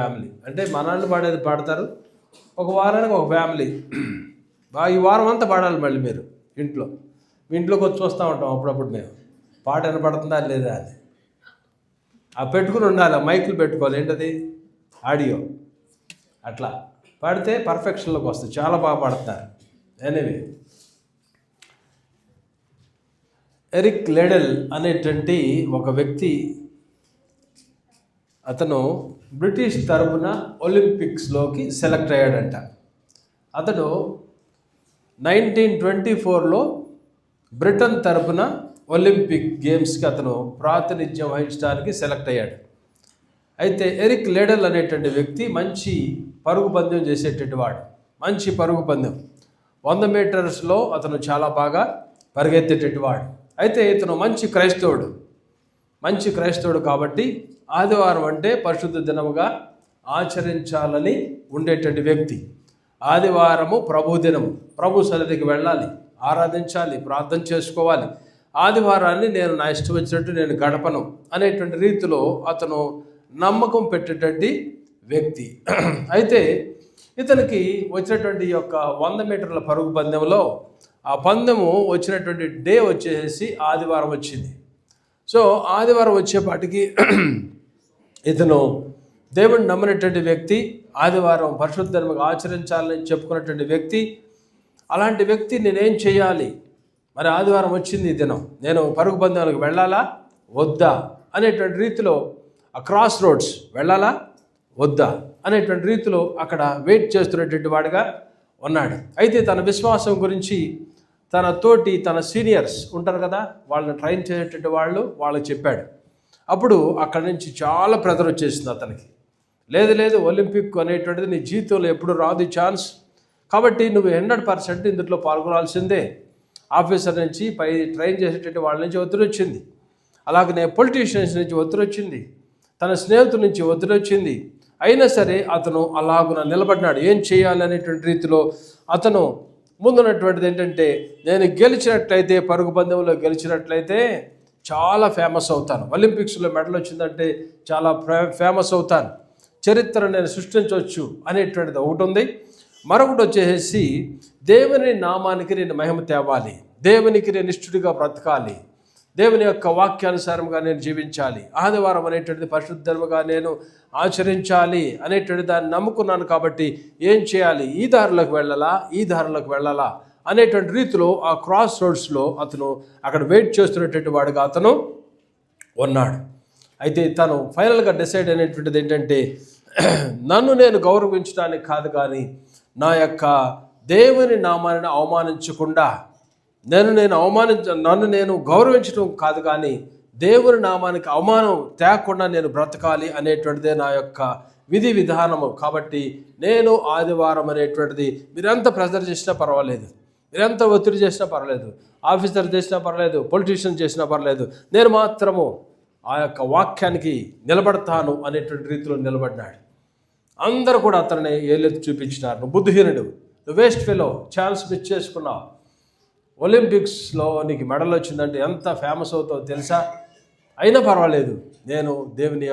Family అంటే మనాళ్ళు పాడేది పాడతారు, ఒక వారానికి ఒక ఫ్యామిలీ. ఈ వారం అంతా పాడాలి మళ్ళీ మీరు ఇంట్లో. మీ ఇంట్లోకి వచ్చి చూస్తూ ఉంటాం అప్పుడప్పుడు మేము పాట వినపడుతుందా లేదా అని. ఆ పెట్టుకుని ఉండాలి, మైకులు పెట్టుకోవాలి, ఏంటది ఆడియో. అట్లా పాడితే పర్ఫెక్షన్లోకి వస్తుంది, చాలా బాగా పాడుతున్నారు. ఎనీవే, ఎరిక్ లెడెల్ అనేటువంటి ఒక వ్యక్తి, అతను బ్రిటిష్ తరపున ఒలింపిక్స్లోకి సెలెక్ట్ అయ్యాడంట. అతడు 1924లో బ్రిటన్ తరపున ఒలింపిక్ గేమ్స్కి అతను ప్రాతినిధ్యం వహించడానికి సెలెక్ట్ అయ్యాడు. అయితే ఎరిక్ లెడెల్ అనేటువంటి వ్యక్తి మంచి పరుగు పందెం చేసేటటువంటి వాడు, మంచి పరుగు పందెం 100 మీటర్స్లో అతను చాలా బాగా పరిగెత్తేటటువంటి వాడు. అయితే ఇతను మంచి క్రైస్తవుడు కాబట్టి ఆదివారం అంటే పరిశుద్ధ దినముగా ఆచరించాలని ఉండేటువంటి వ్యక్తి. ఆదివారము ప్రభు దినము, ప్రభు సన్నిధికి వెళ్ళాలి, ఆరాధించాలి, ప్రార్థన చేసుకోవాలి. ఆదివారాన్ని నేను నా ఇష్టం వచ్చినట్టు నేను గడపను అనేటువంటి రీతిలో అతను నమ్మకం పెట్టేటువంటి వ్యక్తి. అయితే ఇతనికి వచ్చినటువంటి యొక్క 100 మీటర్ల పరుగు పందెంలో ఆ పందెము వచ్చినటువంటి డే వచ్చేసి ఆదివారం వచ్చింది. సో ఆదివారం వచ్చేపాటికి ఇతను దేవుడిని నమ్మినటువంటి వ్యక్తి, ఆదివారం పరిశుద్ధ ధర్మంగా ఆచరించాలని చెప్పుకున్నటువంటి వ్యక్తి. అలాంటి వ్యక్తి నేనేం చేయాలి, మరి ఆదివారం వచ్చింది ఈ దినం, నేను పరుగు పందెంలకు వెళ్ళాలా వద్దా అనేటువంటి రీతిలో ఆ క్రాస్ రోడ్స్ వెళ్ళాలా వద్దా అనేటువంటి రీతిలో అక్కడ వెయిట్ చేస్తున్నటువంటి వాడిగా ఉన్నాడు. అయితే తన విశ్వాసం గురించి తన సీనియర్స్ ఉంటారు కదా, వాళ్ళని ట్రైన్ చేసేటటువంటి వాళ్ళకి చెప్పాడు. అప్పుడు అక్కడి నుంచి చాలా ప్రెజర్ వచ్చేసింది అతనికి. లేదు ఒలింపిక్ అనేటువంటిది నీ జీవితంలో ఎప్పుడు రాదు ఛాన్స్, కాబట్టి నువ్వు 100% ఇందులో పాల్గొనాల్సిందే. ఆఫీసర్ నుంచి పై ట్రైన్ చేసేటటువంటి వాళ్ళ నుంచి ఒత్తిడి వచ్చింది, అలాగనే పొలిటీషియన్స్ నుంచి ఒత్తిడి వచ్చింది, తన స్నేహితుల నుంచి ఒత్తిడి వచ్చింది. అయినా సరే అతను అలాగున నిలబడినాడు. ఏం చేయాలి అనేటువంటి రీతిలో అతను ముందున్నటువంటిది ఏంటంటే, నేను గెలిచినట్లయితే, పరుగు పందెంలో గెలిచినట్లయితే చాలా ఫేమస్ అవుతాను, ఒలింపిక్స్లో మెడల్ వచ్చిందంటే చాలా ఫేమస్ అవుతాను, చరిత్ర నేను సృష్టించవచ్చు అనేటువంటిది ఒకటి ఉంది. మరొకటి వచ్చేసి దేవుని నామానికి నేను మహిమ తేవాలి, దేవునికి నేను ఇష్టడిగా బ్రతకాలి, దేవుని యొక్క వాక్యానుసారంగా నేను జీవించాలి, ఆదివారం అనేటువంటిది పరిశుద్ధంగా నేను ఆచరించాలి అనేటువంటి దాన్ని నమ్ముకున్నాను. కాబట్టి ఏం చేయాలి, ఈ దారిలోకి వెళ్ళాలా అనేటువంటి రీతిలో ఆ క్రాస్ రోడ్స్లో అతను అక్కడ వెయిట్ చేస్తున్నటువంటి వాడుగా అతను ఉన్నాడు. అయితే తను ఫైనల్గా డిసైడ్ అయినటువంటిది ఏంటంటే, నన్ను నేను గౌరవించడానికి కాదు, కానీ నా యొక్క దేవుని నామాన్ని అవమానించకుండా, నన్ను నేను గౌరవించడం కాదు, కానీ దేవుని నామానికి అవమానం తేకుండా నేను బ్రతకాలి అనేటువంటిదే నా యొక్క విధి విధానము. కాబట్టి నేను ఆదివారం అనేటువంటిది మీరెంత ప్రెజర్ చేసినా పర్వాలేదు, మీరెంత ఒత్తిడి చేసినా పర్వాలేదు, ఆఫీసర్ చేసినా పర్లేదు, పొలిటీషియన్ చేసినా పర్లేదు, నేను మాత్రము ఆ యొక్క వాక్యానికి నిలబడతాను అనేటువంటి రీతిలో నిలబడినాడు. అందరూ కూడా అతన్ని ఏలెత్తి చూపించినారు, నువ్వు బుద్ధిహీనుడు, నువ్వు వేస్ట్ ఫెలో, ఛాన్స్ మిస్ చేసుకున్నావు, ఒలింపిక్స్లో నీకు మెడల్ వచ్చిందంటే ఎంత ఫేమస్ అవుతావు తెలుసా, అయినా పర్వాలేదు, నేను దేవుని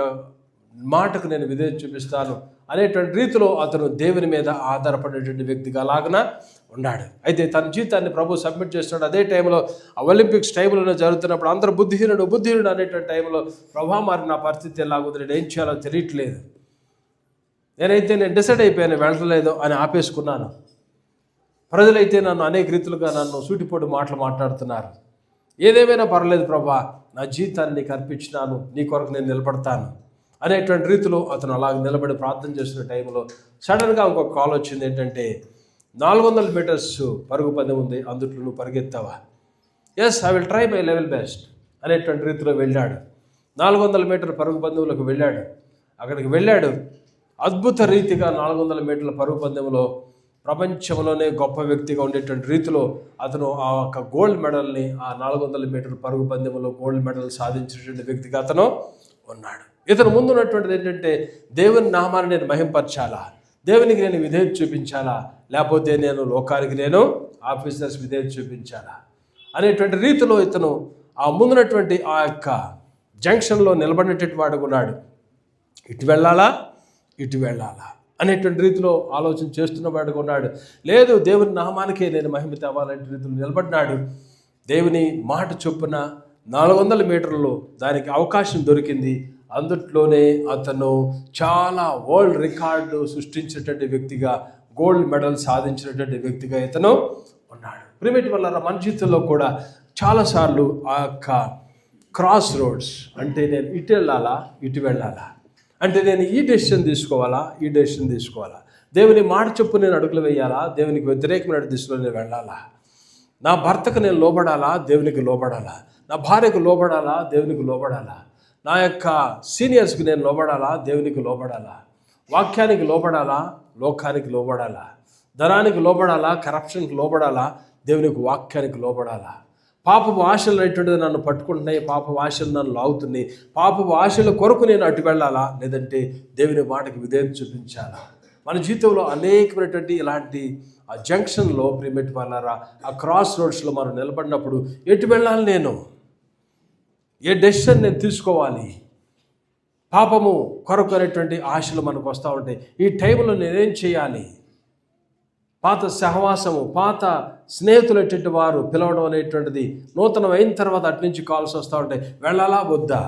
మాటకు నేను విధేయత చూపిస్తాను అనేటువంటి రీతిలో అతను దేవుని మీద ఆధారపడేటువంటి వ్యక్తిగా అలాగన ఉన్నాడు. అయితే తన జీవితాన్ని ప్రభు సబ్మిట్ చేస్తున్నాడు. అదే టైంలో ఆ ఒలింపిక్స్ టైంలోనే జరుగుతున్నప్పుడు అందరూ బుద్ధిహీనుడు అనేటువంటి టైంలో ప్రభా మరి నా పరిస్థితి ఎలాగుంది, నేను ఏం చేయాలో తెలియట్లేదు, నేను డిసైడ్ అయిపోయాను వెళ్ళలేదు అని ఆపేసుకున్నాను. ప్రజలైతే నన్ను అనేక రీతులుగా నన్ను సూటిపోటు మాటలు మాట్లాడుతున్నారు, ఏదేమైనా పర్లేదు ప్రభా, నా జీవితాన్ని నీకు అర్పించినాను, నీ కొరకు నేను నిలబడతాను అనేటువంటి రీతిలో అతను అలాగ నిలబడి ప్రార్థన చేస్తున్న టైంలో సడన్గా ఇంకొక కాల్ వచ్చింది. ఏంటంటే 400 మీటర్స్ పరుగు పందెం ఉంది, అందుట్లో నువ్వు పరిగెత్తావా? Yes, I will try my level best అనేటువంటి రీతిలో వెళ్ళాడు. 400 మీటర్ల పరుగు పందెంలోకి వెళ్ళాడు. అక్కడికి వెళ్ళాడు, అద్భుత రీతిగా 400 మీటర్ల పరుగు పందెంలో ప్రపంచంలోనే గొప్ప వ్యక్తిగా ఉండేటువంటి రీతిలో అతను ఆ యొక్క గోల్డ్ మెడల్ని, ఆ 400 మీటర్ల పరుగు పందెంలో గోల్డ్ మెడల్ సాధించినటువంటి వ్యక్తిగా అతను ఉన్నాడు. ఇతను ముందున్నటువంటిది ఏంటంటే, దేవుని నామాన్ని నేను మహింపరచాలా, దేవునికి నేను విధేయత చూపించాలా, లేకపోతే నేను లోకానికి నేను ఆఫీసర్స్ విధేయత చూపించాలా అనేటువంటి రీతిలో ఇతను ఆ ముందున్నటువంటి ఆ యొక్క జంక్షన్లో నిలబడినటువంటి వాడు ఉన్నాడు. ఇటు వెళ్ళాలా ఇటు వెళ్ళాలా అనేటువంటి రీతిలో ఆలోచన చేస్తున్న వాడుగా ఉన్నాడు. లేదు, దేవుని నామానికే నేను మహిమ తేవాలంటే రీతిలో నిలబడినాడు. దేవుని మాట చొప్పున 400 మీటర్లు దానికి అవకాశం దొరికింది. అందుట్లోనే అతను చాలా వరల్డ్ రికార్డు సృష్టించినటువంటి వ్యక్తిగా, గోల్డ్ మెడల్ సాధించినటువంటి వ్యక్తిగా ఇతను ఉన్నాడు. ప్రిమిటి వల్ల మన జీవితంలో కూడా చాలాసార్లు ఆ యొక్క క్రాస్ రోడ్స్, అంటే నేను ఇటు వెళ్ళాలా ఇటు వెళ్ళాలా, అంటే నేను ఈ డెసిషన్ తీసుకోవాలా ఈ డెసిషన్ తీసుకోవాలా, దేవుని మాట చొప్పు నేను అడుగులు వేయాలా, దేవునికి వ్యతిరేకమైన దిశలో నేను వెళ్ళాలా, నా భర్తకు నేను లోబడాలా దేవునికి లోబడాలా, నా భార్యకు లోబడాలా దేవునికి లోబడాలా, నా యొక్క సీనియర్స్కి నేను లోబడాలా దేవునికి లోబడాలా, వాక్యానికి లోబడాలా లోకానికి లోబడాలా, ధనానికి లోబడాలా కరప్షన్కి లోబడాలా దేవునికి వాక్యానికి లోబడాలా. పాపపు ఆశలు అనేటువంటిది నన్ను పట్టుకుంటున్నాయి, పాపపు ఆశలు నన్ను లాగుతున్నాయి, పాపపు ఆశల కొరకు నేను అటు వెళ్ళాలా, లేదంటే దేవుని మాటకి విధేయత చూపించాలా. మన జీవితంలో అనేకమైనటువంటి ఇలాంటి ఆ జంక్షన్లో ప్రిమిట్ వాళ్ళారా, ఆ క్రాస్ రోడ్స్లో మనం నిలబడినప్పుడు ఎటు వెళ్ళాలి, నేను ఏ డెసిషన్ నేను తీసుకోవాలి, పాపము కొరకు అనేటువంటి ఆశలు మనకు వస్తూ ఉంటాయి. ఈ టైంలో నేనేం చేయాలి, పాత సహవాసము పాత స్నేహితులు అటువంటి వారు పిలవడం అనేటువంటిది నూతనం అయిన తర్వాత అటు నుంచి కాల్స్ వస్తూ ఉంటాయి. వెళ్ళాలా వద్దా,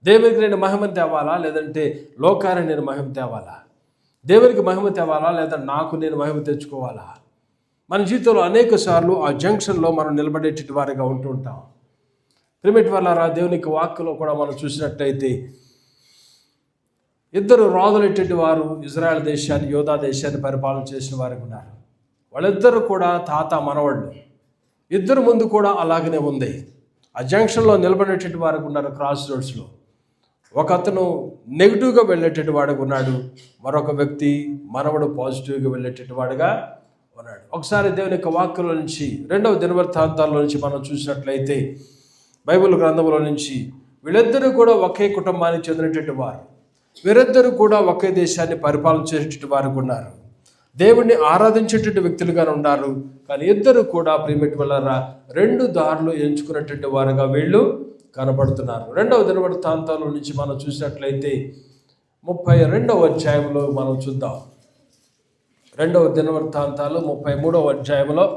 దేవునికి నేను మహిమ తేవాలా లేదంటే లోకానికి నేను మహిమ తేవాలా, దేవునికి మహిమ తేవాలా లేదా నాకు నేను మహిమ తెచ్చుకోవాలా. మన జీవితంలో అనేక సార్లు ఆ జంక్షన్లో మనం నిలబడేటి వారిగా ఉంటూ ఉంటాం. ప్రిమిటి వాళ్ళారా, దేవునికి వాక్కులో కూడా మనం చూసినట్టయితే ఇద్దరు రాజులైనటువంటి వారు ఇజ్రాయెల్ దేశాన్ని యోధా దేశాన్ని పరిపాలన చేసిన వారికి ఉన్నారు. వాళ్ళిద్దరూ కూడా తాత మనవళ్ళు, ఇద్దరు ముందు కూడా అలాగనే ఉంది. ఆ జంక్షన్లో నిలబడేటువంటి వారికి ఉన్నారు. క్రాస్ రోడ్స్లో ఒక అతను నెగిటివ్గా వెళ్ళేటటువంటి వాడుగా ఉన్నాడు, మరొక వ్యక్తి మనవడు పాజిటివ్గా వెళ్ళేటటువంటి వాడుగా ఉన్నాడు. ఒకసారి దేవుని యొక్క వాక్యంలో నుంచి 2వ దినవృత్తాంతాల్లో నుంచి మనం చూసినట్లయితే బైబిల్ గ్రంథంలో నుంచి వీళ్ళిద్దరూ కూడా ఒకే కుటుంబానికి చెందినటువంటి వారు, వీరిద్దరూ కూడా ఒకే దేశాన్ని పరిపాలన చేసేటటువంటి వారు ఉన్నారు, దేవుణ్ణి ఆరాధించేటటువంటి వ్యక్తులుగానే ఉన్నారు. కానీ ఇద్దరు కూడా ప్రిమిటి వల్ల 2 దారులు ఎంచుకున్నటువంటి వారుగా వీళ్ళు కనబడుతున్నారు. 2వ దినవృత్తాంతాల నుంచి మనం చూసినట్లయితే 32వ అధ్యాయంలో మనం చూద్దాం. 2వ దినవృత్తాంతాలు 33వ అధ్యాయంలో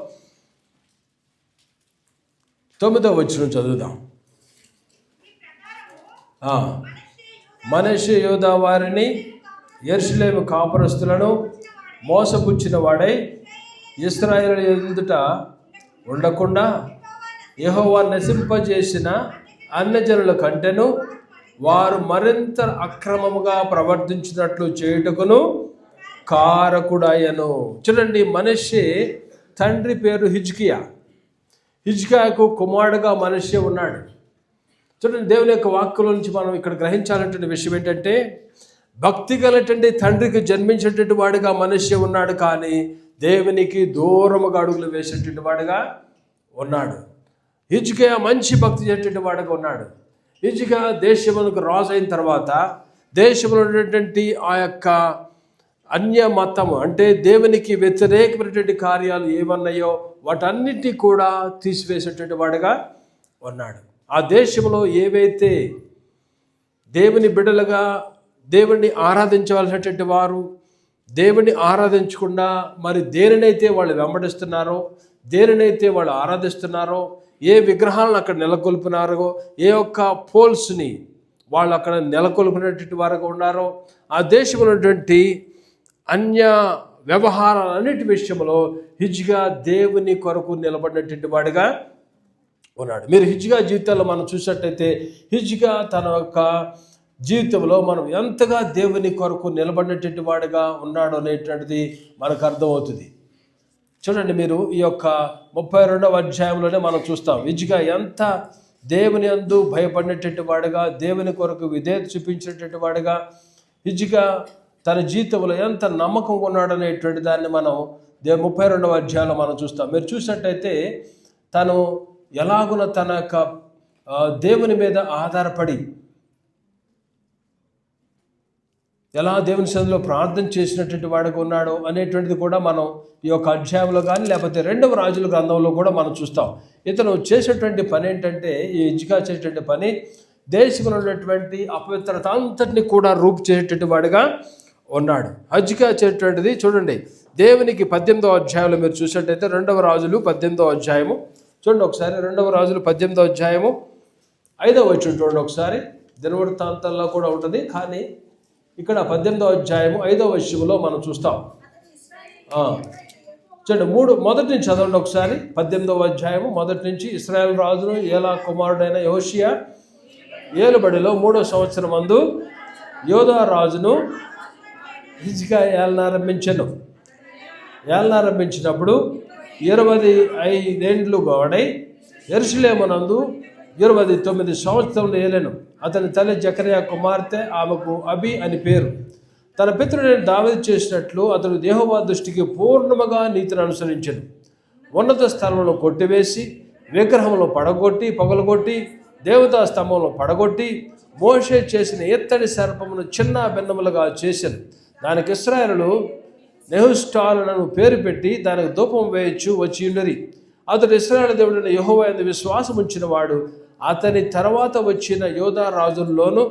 9వ వచనం చదువుదాం. మనష్షే యోధా వారిని యెరూషలేము కాపురస్తులను మోసపుచ్చిన వాడై ఇశ్రాయేలు ఎదుట ఉండకుండా యెహోవా నశింపజేసిన అన్యజనుల కంటెను వారు మరింత అక్రమముగా ప్రవర్తించినట్లు చేయుటకును కారకుడయ్యను. చూడండి, మనష్షే తండ్రి పేరు హిజ్కియాకు కుమారుడుగా మనష్షే ఉన్నాడు. చూడండి, దేవుని యొక్క వాక్కుల నుంచి మనం ఇక్కడ గ్రహించాలంటే విషయం ఏంటంటే, భక్తి గలటువంటి తండ్రికి జన్మించేటువంటి వాడుగా మనష్షే ఉన్నాడు, కానీ దేవునికి దూరముగా అడుగులు వేసేటువంటి వాడుగా ఉన్నాడు. హిజ్కియా మంచి భక్తి చేసేటువంటి వాడుగా ఉన్నాడు. హిజ్కియా దేశములకు రాజు అయిన తర్వాత దేశంలో ఉన్నటువంటి ఆ యొక్క అన్య మతము అంటే దేవునికి వ్యతిరేకమైనటువంటి కార్యాలు ఏమన్నాయో వాటన్నిటినీ కూడా తీసివేసేటువంటి వాడుగా ఉన్నాడు. ఆ దేశంలో ఏవైతే దేవుని బిడ్డలుగా దేవుణ్ణి ఆరాధించవలసినటువంటి వారు దేవుణ్ణి ఆరాధించకుండా మరి దేనినైతే వాళ్ళు వెంబడిస్తున్నారో, దేనినైతే వాళ్ళు ఆరాధిస్తున్నారో, ఏ విగ్రహాలను అక్కడ నెలకొల్పినారో, ఏ ఒక్క పోల్స్ని వాళ్ళు అక్కడ నెలకొల్పినటువంటి వారుగా ఉన్నారో, ఆ దేశంలో ఉన్నటువంటి అన్య వ్యవహారాలన్నిటి విషయంలో హిజ్కియా దేవుని కొరకు నిలబడినటువంటి వాడిగా ఉన్నాడు. మీరు హిజ్కియా జీవితాల్లో మనం చూసినట్టయితే హిజ్కియా తన యొక్క జీవితంలో మనం ఎంతగా దేవుని కొరకు నిలబడినటువంటి వాడిగా ఉన్నాడు అనేటువంటిది మనకు అర్థమవుతుంది. చూడండి, మీరు ఈ యొక్క 32వ అధ్యాయంలోనే మనం చూస్తాం హిజ్కియా ఎంత దేవుని యందు భయపడినటువంటి వాడుగా, దేవుని కొరకు విధేయత చూపించినటువంటి వాడుగా, హిజ్కియా తన జీవితంలో ఎంత నమ్మకం ఉన్నాడు అనేటువంటి దాన్ని మనం 32వ అధ్యాయంలో మనం చూస్తాం. మీరు చూసినట్టయితే తను ఎలాగున తన యొక్క దేవుని మీద ఆధారపడి ఎలా దేవుని సన్నిధిలో ప్రార్థన చేసినటువంటి వాడుగా ఉన్నాడు అనేటువంటిది కూడా మనం ఈ యొక్క అధ్యాయంలో కానీ లేకపోతే 2వ రాజుల గ్రంథంలో కూడా మనం చూస్తాం. ఇతను చేసేటువంటి పని ఏంటంటే, ఈ హిజ్కియా చేసేటువంటి పని దేశంలో ఉన్నటువంటి అపవిత్రత అంతటిని కూడా రూపు చేసేటువంటి వాడుగా ఉన్నాడు. హజ్జికా అనేటువంటిది చూడండి, దేవునికి 18వ అధ్యాయంలో మీరు చూసినట్టయితే 2వ రాజులు 18వ అధ్యాయము చూడండి ఒకసారి. 2వ రాజులు 18వ అధ్యాయము 5వ వచనం చూడండి ఒకసారి. దినవృత్తాంతాల్లో కూడా ఉంటుంది, కానీ ఇక్కడ 18వ అధ్యాయము 5వ వచనంలో మనం చూస్తాం. చూడండి మొదటి నుంచి చదవండి ఒకసారి. 18వ అధ్యాయము మొదటి నుంచి. ఇశ్రాయేలు రాజును ఏలా కుమారుడైన యెహోషువ ఏలుబడిలో 3వ సంవత్సరం మందు యోధా రాజును హిజ్కియా ఏలనారంభించినప్పుడు 25 ఏండ్లు వాడై యెరూషలేమునందు 29 సంవత్సరములు ఏలెను. అతని తల్లి జకర్యా కుమార్తె, ఆమెకు అబి అని పేరు. తన పితరుడైన దావీదు చేసినట్లు అతడు యెహోవా దృష్టికి పూర్ణముగా నీతిని అనుసరించెను. ఉన్నత స్థలంలో కొట్టివేసి, విగ్రహంలో పగలగొట్టి, దేవతా స్తంభంలో పడగొట్టి, మోషే చేసిన ఎత్తడి సర్పమును చిన్న భిన్నములుగా చేశాను. దానికి ఇశ్రాయేలు నెహుష్టాలను పేరు పెట్టి దానికి ధూపం వేయచ్చు వచ్చి ఉండరి. అతడు ఇశ్రాయేలు దేవుడైన యెహోవా యందు విశ్వాసం ఉంచిన వాడు. అతని తర్వాత వచ్చిన యోధా రాజుల్లోనూ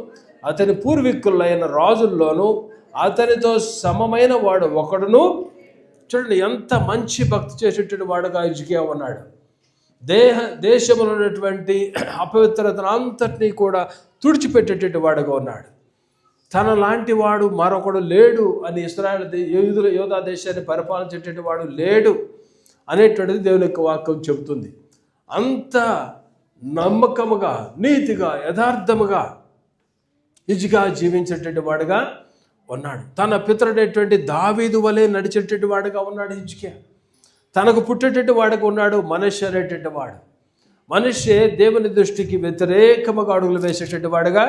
అతని పూర్వీకులైన రాజుల్లోనూ అతనితో సమమైన వాడు ఒకడును. చూడండి ఎంత మంచి భక్తి చేసేటువంటి వాడుగా హిజ్కియా ఉన్నాడు. దేశంలో ఉన్నటువంటి అపవిత్రతను అంతటినీ కూడా తుడిచిపెట్టేటువంటి వాడుగా ఉన్నాడు. తన లాంటి వాడు మరొకడు లేడు అని ఇశ్రాయేలు యోధా దేశాన్ని పరిపాలించేటువంటి వాడు లేడు అనేటువంటిది దేవుని యొక్క వాక్యం చెబుతుంది. అంత నమ్మకముగా, నీతిగా, యథార్థముగా హిజ్కియా జీవించేటువంటి వాడుగా ఉన్నాడు. తన పితరుడైనటువంటి దావీదు వలె నడిచేటువంటి వాడుగా ఉన్నాడు హిజ్కియా. తనకు పుట్టేటువంటి వాడుగా ఉన్నాడు మనష్షే అనేటువంటి వాడు. మనష్షే దేవుని దృష్టికి వ్యతిరేకముగా అడుగులు వేసేటువంటి వాడుగా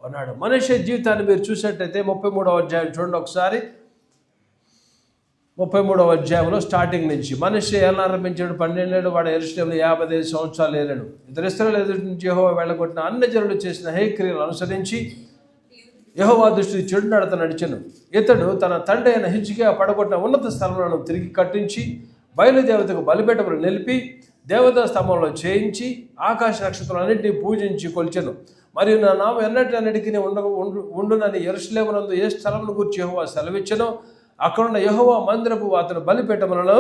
ఉన్నాడు. మనష్షే జీవితాన్ని మీరు చూసినట్టయితే 33వ అధ్యాయం చూడండి ఒకసారి. 33వ అధ్యాయంలో స్టార్టింగ్ నుంచి. మనష్షే ఏలనారంభించాడు 12 ఏళ్ళు. వాడు యెరూషలేములో 55 సంవత్సరాలు ఏలెను. ఇతడు ఇశ్రాయేలు ఎదుటి నుంచి యెహోవా వెళ్ళగొట్టిన అన్ని జనులు చేసిన హేయక్రియలు అనుసరించి యెహోవా దృష్టికి చెడు నడత నడిచెను. ఇతడు తన తండ్రి అయిన హిజ్కియా పడగొట్టిన ఉన్నత స్థలములను తిరిగి కట్టించి, బయలుదేవతకు బలిపీఠములు నిలిపి, దేవతా స్తంభంలో చేయించి, ఆకాశ నక్షత్రాలన్నింటినీ పూజించి కొలిచెను. మరియు నా నామం ఎన్నటికి ఉండునని యెరూషలేమునందు ఏ స్థలమును గురించి యెహోవా సెలవిచ్చెనో అక్కడున్న యెహోవా మందిరపు అతను బలిపీఠములను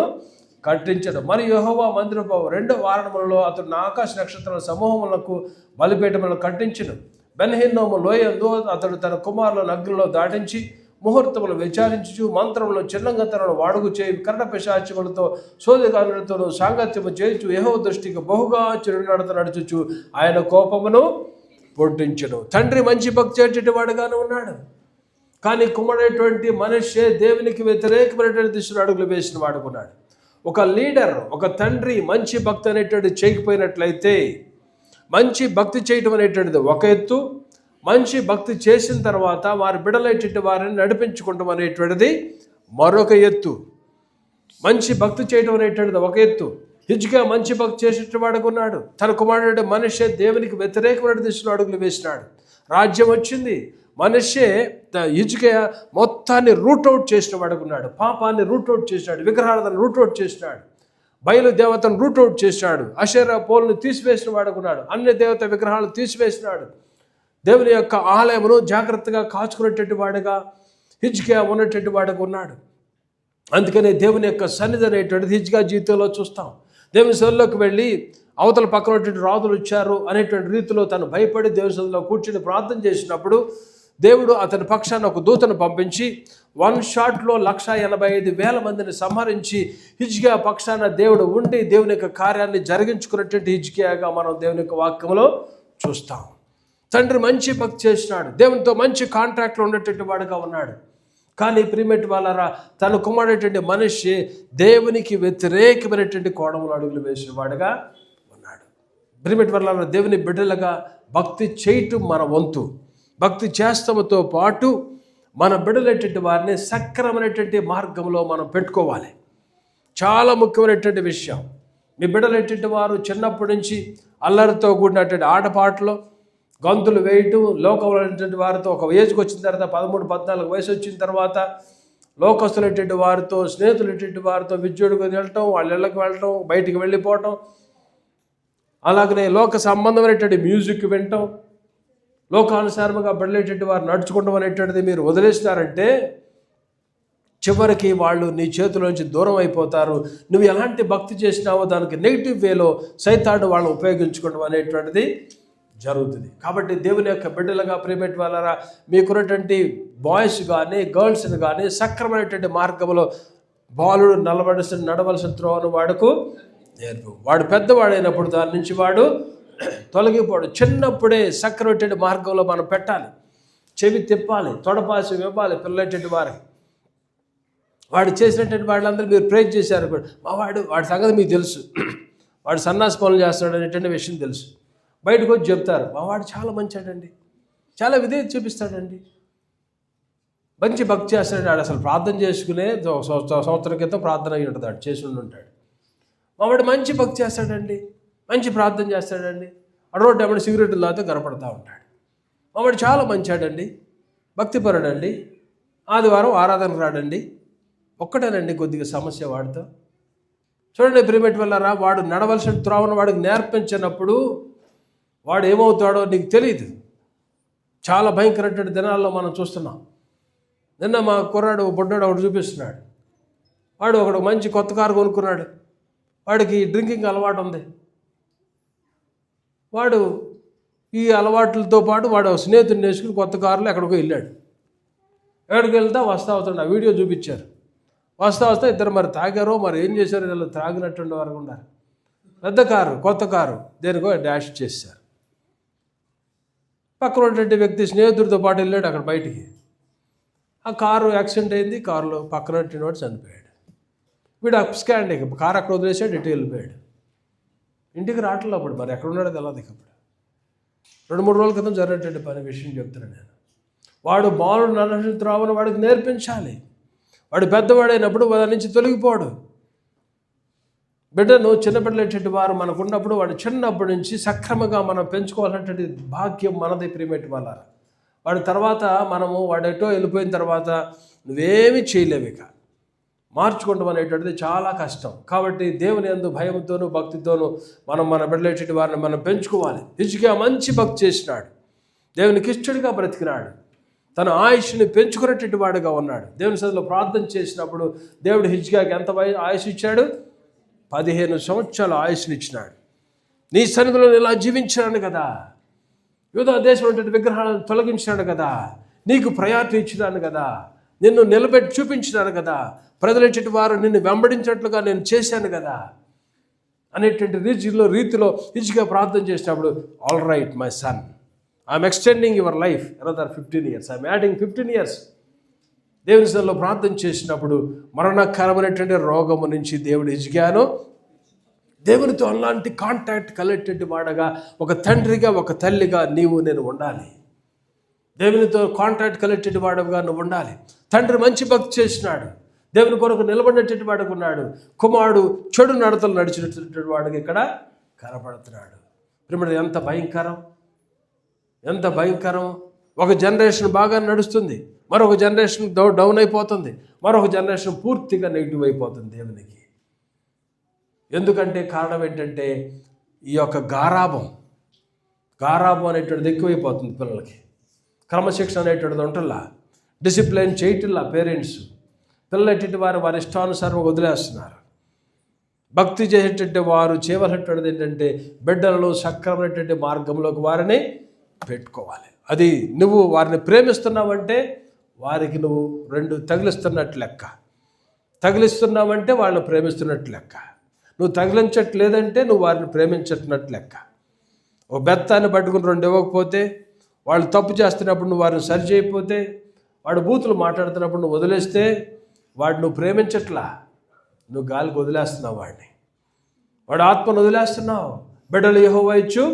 కట్టించడు. మరియు యెహోవా మందిరపు 2వ వారణములలో అతడు ఆకాశ నక్షత్రాల సమూహములకు బలిపీఠములను కట్టించెను. బెన్హిన్నోము లోయందు అతడు తన కుమారులను అగ్నిలో దాటించి, ముహూర్తములు విచారించుచు, మంత్రములు చిన్నంగతలను వాడుగు చేయి, కర్ణ పిశాచములతో సోదగానులతో సాంగత్యము చేయుచు, యెహోవా దృష్టికి బహుగా చెడు నడత నడుచుచు ఆయన కోపమును పుట్టించెను. తండ్రి మంచి భక్తి చేసేటి వాడుగానే ఉన్నాడు, కానీ కుమారుడైనటువంటి మనష్షే దేవునికి వ్యతిరేకమైనటువంటి దిశలో అడుగులు వేసిన వాడుకున్నాడు. ఒక లీడర్, ఒక తండ్రి మంచి భక్తి అనేటువంటి చేయకపోయినట్లయితే, మంచి భక్తి చేయటం అనేటువంటిది ఒక ఎత్తు, మంచి భక్తి చేసిన తర్వాత వారి బిడ్డలైనటువంటి వారిని నడిపించుకుంటాం అనేటువంటిది మరొక ఎత్తు. మంచి భక్తి చేయటం అనేటువంటిది ఒక ఎత్తు. హిజ్కియా మంచి భక్తి చేసేట వాడుకున్నాడు. తన కుమారుడు మనష్షే దేవునికి వ్యతిరేకమైన దిశలో అడుగులు వేసినాడు. రాజ్యం వచ్చింది. మనష్షే హిజ్కియా మొత్తాన్ని రూట్అవుట్ చేసిన వాడుకున్నాడు. పాపాన్ని రూట్అవుట్ చేసినాడు, విగ్రహాలను రూట్అవుట్ చేసినాడు, బయలుదేవతను రూట్అవుట్ చేసినాడు, అషేరా పోల్ను తీసివేసిన వాడుకున్నాడు, అన్ని దేవత విగ్రహాలను తీసివేసినాడు. దేవుని యొక్క ఆలయమును జాగ్రత్తగా కాచుకునేటువంటి వాడుగా హిజ్కియా ఉన్నటువంటి వాడుగా ఉన్నాడు. అందుకని దేవుని యొక్క సన్నిధి అనేటువంటిది హిజ్కియా జీవితంలో చూస్తాం. దేవుని సన్నిధిలోకి వెళ్ళి అవతల పక్కన ఉన్నటువంటి రాజులు వచ్చారు అనేటువంటి రీతిలో తను భయపడి దేవుని సన్నిధిలో కూర్చుని ప్రార్థన చేసినప్పుడు దేవుడు అతని పక్షాన ఒక దూతను పంపించి 1 షాట్లో 185,000 మందిని సంహరించి హిజ్కియా పక్షాన దేవుడు ఉండి దేవుని యొక్క కార్యాన్ని జరిగించుకున్నటువంటి హిజ్కియాగా మనం దేవుని యొక్క వాక్యంలో చూస్తాం. తండ్రి మంచి భక్తి చేసినాడు, దేవునితో మంచి కాంట్రాక్ట్లో ఉన్నటువంటి వాడుగా ఉన్నాడు. కానీ ప్రియమైన వాళ్ళారా, తన కుమారుడైనటువంటి మనష్షే దేవునికి వ్యతిరేకమైనటువంటి కోణంలో అడుగులు వేసిన వాడుగా ఉన్నాడు. ప్రియమైన వాళ్ళారా, దేవుని బిడ్డలుగా భక్తి చేయటం మన వంతు. భక్తి చేస్తాముతో పాటు మన బిడ్డలైనటువంటి వారిని సక్రమైనటువంటి మార్గంలో మనం పెట్టుకోవాలి. చాలా ముఖ్యమైనటువంటి విషయం. మీ బిడ్డలైనటువంటి వారు చిన్నప్పటి నుంచి అల్లరితో కూడినటువంటి ఆటపాటలో గంతులు వేయటం, లోకమైనటువంటి వారితో ఒక ఏజ్కి వచ్చిన తర్వాత 13-14 వయసు వచ్చిన తర్వాత లోకస్తులైనటువంటి వారితో, స్నేహితులైనటువంటి వారితో విద్యుడికి వెళ్ళటం, వాళ్ళ ఇళ్ళకి వెళ్ళటం, బయటికి వెళ్ళిపోవటం, అలాగనే లోక సంబంధమైనటువంటి మ్యూజిక్ వినటం, లోకానుసారముగా బిడ్డలైనటువంటి వారు నడుచుకోవడం అనేటువంటిది మీరు వదిలేసినారంటే చివరికి వాళ్ళు నీ చేతిలోంచి దూరం అయిపోతారు. నువ్వు ఎలాంటి భక్తి చేసినావో దానికి నెగిటివ్ వేలో సైతాను వాళ్ళని ఉపయోగించుకోవడం అనేటువంటిది జరుగుతుంది. కాబట్టి దేవుని యొక్క బిడ్డలుగా ప్రియమైన వాళ్ళారా, మీకున్నటువంటి బాయ్స్ కానీ గర్ల్స్ని కానీ సక్రమైనటువంటి మార్గంలో బాలుడు నడవలసిన త్రోవను వాడుకు నేర్పు. వాడు పెద్దవాడైనప్పుడు దాని నుంచి వాడు తొలగిపోడు. చిన్నప్పుడే సక్రమైనటువంటి మార్గంలో మనం పెట్టాలి, చెవి తిప్పాలి, తొడపాసి ఇవ్వాలి పిల్లలటువంటి వారికి. వాడు చేసినటువంటి వాళ్ళందరూ మీరు ప్రేజ్ చేశారు, వాడి సంగతి మీకు తెలుసు, వాడు సన్నాసి పనులు చేస్తున్నాడు అనేటువంటి విషయం తెలుసు. బయటకు వచ్చి చెప్తారు, వాడు చాలా మంచాడండి, చాలా విధేయత చూపిస్తాడండి, మంచి భక్తి చేస్తాడు, వాడు అసలు ప్రార్థన చేసుకునే సంవత్సరం క్రితం ప్రార్థన అయ్యి ఉంటుంది, వాడు చేసి ఉంటాడు. వాడు మంచి భక్తి చేస్తాడండి, మంచి ప్రార్థన చేస్తాడండి, రోడ్డు ఎప్పుడు సిగరెట్లు తాగితే కనపడతా ఉంటాడు. వాడు చాలా మంచాడండి, భక్తిపరుడండి, ఆదివారం ఆరాధనకు రాడండి. ఒక్కటేనండి కొద్దిగా సమస్య వాడితో. చూడండి ప్రియమైన వాళ్ళారా, వాడు నడవలసిన త్రోవను వాడికి నేర్పించినప్పుడు వాడు ఏమవుతాడో నీకు తెలియదు. చాలా భయంకరమైన దినాల్లో మనం చూస్తున్నాం. నిన్న మా కుర్రాడు బుడ్డాడు ఒకటి చూపిస్తున్నాడు. వాడు ఒకడు మంచి కొత్త కారు కొనుక్కున్నాడు, వాడికి డ్రింకింగ్ అలవాటు ఉంది. వాడు ఈ అలవాట్లతో పాటు వాడు స్నేహితుడిని వేసుకుని కొత్త కారులో ఎక్కడికో వెళ్ళాడు. ఎక్కడికి వెళ్తా వస్తా అవుతాడు. ఆ వీడియో చూపించారు. వస్తా ఇద్దరు మరి తాగారో మరి ఏం చేశారో వీళ్ళు తాగినటువంటి వారు ఉన్నారు. పెద్ద కారు, కొత్త కారు దేనికో డాష్ చేశారు. పక్కన ఉన్నటువంటి వ్యక్తి స్నేహితుడితో పాటు వెళ్ళాడు అక్కడ బయటికి. ఆ కారు యాక్సిడెంట్ అయింది, కారులో పక్కన వాడు చనిపోయాడు. వీడు అప్స్కాండ్ కారు అక్కడ వదిలేసాడు, ఇటు వెళ్ళిపోయాడు. ఇంటికి రావట్లేదు. అప్పుడు మరి ఎక్కడ ఉన్నాడో తెలియదు. ఇప్పుడు 2-3 రోజుల క్రితం జరిగినటువంటి పని విషయం చెప్తున్నాను నేను. వాడు బాలుడు నడవలసిన త్రోవను వాడికి నేర్పించాలి. వాడు పెద్దవాడైనప్పుడు వాడి నుంచి తొలగిపోడు. బిడ్డను చిన్నపిల్లలటువంటి వారు మనకున్నప్పుడు వాడు చిన్నప్పటి నుంచి సక్రమంగా మనం పెంచుకోవాలన్నటువంటి భాగ్యం మనది ప్రియమైన వాళ్ళారా. వాడి తర్వాత మనము వాడెటో వెళ్ళిపోయిన తర్వాత నువ్వేమీ చేయలేవు, ఇక మార్చుకోవడం అనేటువంటిది చాలా కష్టం. కాబట్టి దేవుని యందు భయంతోనూ భక్తితోనూ మన బిడ్డలటువంటి వారిని మనం పెంచుకోవాలి. హిజ్కియా మంచి భక్తి చేసినాడు, దేవునికి ఇష్టడిగా బ్రతికినాడు, తన ఆయుష్ని పెంచుకునేటువంటి వాడుగా ఉన్నాడు. దేవుని సన్నిధిలో ప్రార్థన చేసినప్పుడు దేవుడు హిజ్కియాకి ఎంత ఆయుష్ ఇచ్చాడు? 15 సంవత్సరాల ఆయుష్ని ఇచ్చినాడు. నీ సన్నిధిలో ఇలా జీవించినాడు కదా, యూదా దేశంలో ఉన్నటువంటి విగ్రహాలను తొలగించినాడు కదా, నీకు ప్రయారిటీ ఇచ్చినాను కదా, నిన్ను నిలబెట్టి చూపించినాను కదా, ప్రజలటువంటి వారు నిన్ను వెంబడించినట్లుగా నేను చేశాను కదా అనేటువంటి రీతిలో హిజ్కియా ప్రార్థన చేసినప్పుడు, all right my son, I'm extending your life another 15 years, I'm adding 15 years. దేవుని సన్నిధిలో ప్రార్థన చేసినప్పుడు మరణకరమైనటువంటి రోగము నుంచి దేవుడు హిజ్కియాను దేవునితో అలాంటి కాంటాక్ట్ కలిగేటువంటి వాడగా, ఒక తండ్రిగా ఒక తల్లిగా నేను ఉండాలి. దేవునితో కాంటాక్ట్ కలిగేటువంటి వాడుగా నువ్వు ఉండాలి. తండ్రి మంచి భక్తి చేసినాడు, దేవుని కొరకు నిలబడినటువంటి వాడుగా ఉన్నాడు. కుమారుడు చెడు నడతలు నడిచినటువంటి వాడుగా ఇక్కడ కనపడుతున్నాడు. ప్రియమైన ఎంత భయంకరం. ఒక జనరేషన్ బాగా నడుస్తుంది, మరొక జనరేషన్ డౌన్ అయిపోతుంది, మరొక జనరేషన్ పూర్తిగా నెగిటివ్ అయిపోతుంది దేవునికి. ఎందుకంటే కారణం ఏంటంటే ఈ యొక్క గారాబం అనేటువంటిది ఎక్కువైపోతుంది పిల్లలకి. క్రమశిక్షణ అనేటువంటిది ఉంటల్లా, డిసిప్లిన్ చేయటల్లా పేరెంట్స్. పిల్లలు ఎటువంటి వారి ఇష్టానుసారం వదిలేస్తున్నారు. భక్తి చేసేటటువంటి వారు చేయవలసినటువంటిది ఏంటంటే బిడ్డలను సక్రమైనటువంటి మార్గంలోకి వారిని పెట్టుకోవాలి. అది నువ్వు వారిని ప్రేమిస్తున్నావంటే వారికి నువ్వు 2 తగిలిస్తున్నట్లు లెక్క. తగిలిస్తున్నావంటే వాళ్ళని ప్రేమిస్తున్నట్లు లెక్క. నువ్వు తగిలించట్లేదంటే నువ్వు వారిని ప్రేమించట్నట్లు లెక్క. ఓ బెత్తాన్ని పట్టుకుని 2 ఇవ్వకపోతే, వాళ్ళు తప్పు చేస్తున్నప్పుడు నువ్వు వారిని సరి చేయకపోతే, వాడు బూతులు మాట్లాడుతున్నప్పుడు నువ్వు వదిలేస్తే వాడు నువ్వు ప్రేమించట్లా, నువ్వు గాలికి వదిలేస్తున్నావు వాడిని. వాడు ఆత్మను వదిలేస్తున్నావు. బిడ్డలు యెహోవా ఇచ్చు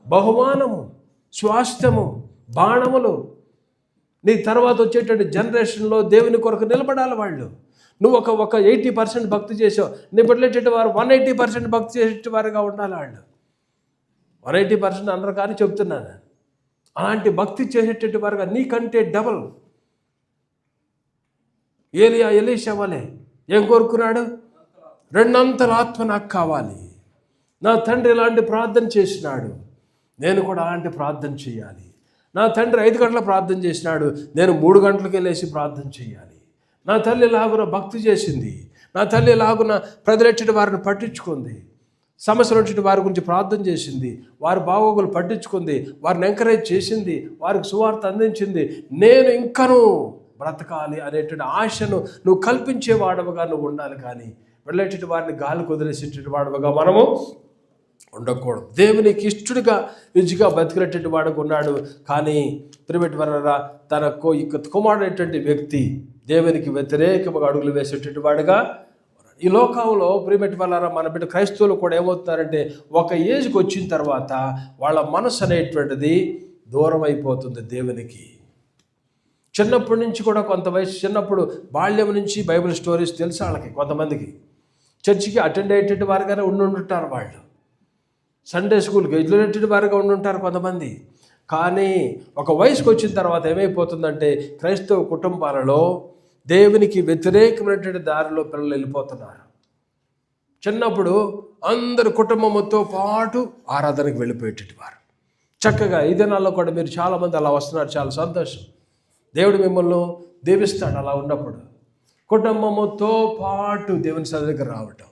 బహుమానము, స్వాస్థ్యము, బాణములు. నీ తర్వాత వచ్చేటువంటి జనరేషన్లో దేవుని కొరకు నిలబడాలి వాళ్ళు. నువ్వు ఒక 80% భక్తి చేసావు, నీ బిడ్డలేటువంటి వారు 180% భక్తి చేసేవారుగా ఉండాలి వాళ్ళు. 180% అందరు కానీ చెప్తున్నాను. అలాంటి భక్తి చేసేటటువంటి వారుగా నీకంటే డబల్. ఎలీషా వలె ఏం కోరుకున్నాడు? 2 అంతల ఆత్మ నాకు కావాలి. నా తండ్రి ఇలాంటి ప్రార్థన చేసినాడు, నేను కూడా అలాంటి ప్రార్థన చేయాలి. నా తండ్రి 5 గంటల ప్రార్థన చేసినాడు, నేను 3 గంటలకే లేచి ప్రార్థన చేయాలి. నా తల్లి లాగున భక్తి చేసింది, నా తల్లి లాగున ప్రజలెచ్చటి వారిని పట్టించుకుంది, సమస్యలు వచ్చి వారి గురించి ప్రార్థన చేసింది, వారి బాగోగులు పట్టించుకుంది, వారిని ఎంకరేజ్ చేసింది, వారికి సువార్త అందించింది, నేను ఇంకను బ్రతకాలి అనేటువంటి ఆశను నువ్వు కల్పించేవాడవుగా నువ్వు ఉండాలి. కానీ వెళ్ళేటటువంటి వారిని గాలి కుదిలేసేటటువంటి వాడవుగా మనము ఉండకూడదు. దేవునికి ఇష్టడిగా రుచిగా బతికినటువంటి వాడుగా ఉన్నాడు. కానీ ప్రిమిటి వల్ల తన కుమారుడైనటువంటి వ్యక్తి దేవునికి వ్యతిరేకముగా అడుగులు వేసేటటువంటి వాడుగా ఈ లోకంలో. ప్రిమిటి వల్ల మన బిడ్డ క్రైస్తవులు కూడా ఏమవుతున్నారంటే ఒక ఏజ్కి వచ్చిన తర్వాత వాళ్ళ మనసు అనేటువంటిది దూరం అయిపోతుంది దేవునికి. చిన్నప్పటి నుంచి కూడా కొంత వయసు, చిన్నప్పుడు బాల్యం నుంచి బైబిల్ స్టోరీస్ తెలుసు వాళ్ళకి. కొంతమందికి చర్చికి అటెండ్ అయ్యేటటువంటి వారుగానే ఉండుంటారు, వాళ్ళు సండే స్కూల్కి వెళ్ళేటటువంటి వారుగా ఉండుంటారు కొంతమంది. కానీ ఒక వయసుకు వచ్చిన తర్వాత ఏమైపోతుందంటే క్రైస్తవ కుటుంబాలలో దేవునికి వ్యతిరేకమైనటువంటి దారిలో పిల్లలు వెళ్ళిపోతున్నారు. చిన్నప్పుడు అందరు కుటుంబంతో పాటు ఆరాధనకు వెళ్ళిపోయేటటువంటి వారు. చక్కగా ఈ దినాల్లో కూడా మీరు చాలామంది అలా వస్తున్నారు, చాలా సంతోషం. దేవుడు మిమ్మల్ని దీవిస్తాడు. అలా ఉన్నప్పుడు కుటుంబముతో పాటు దేవుని సన్నిధికి రావటం,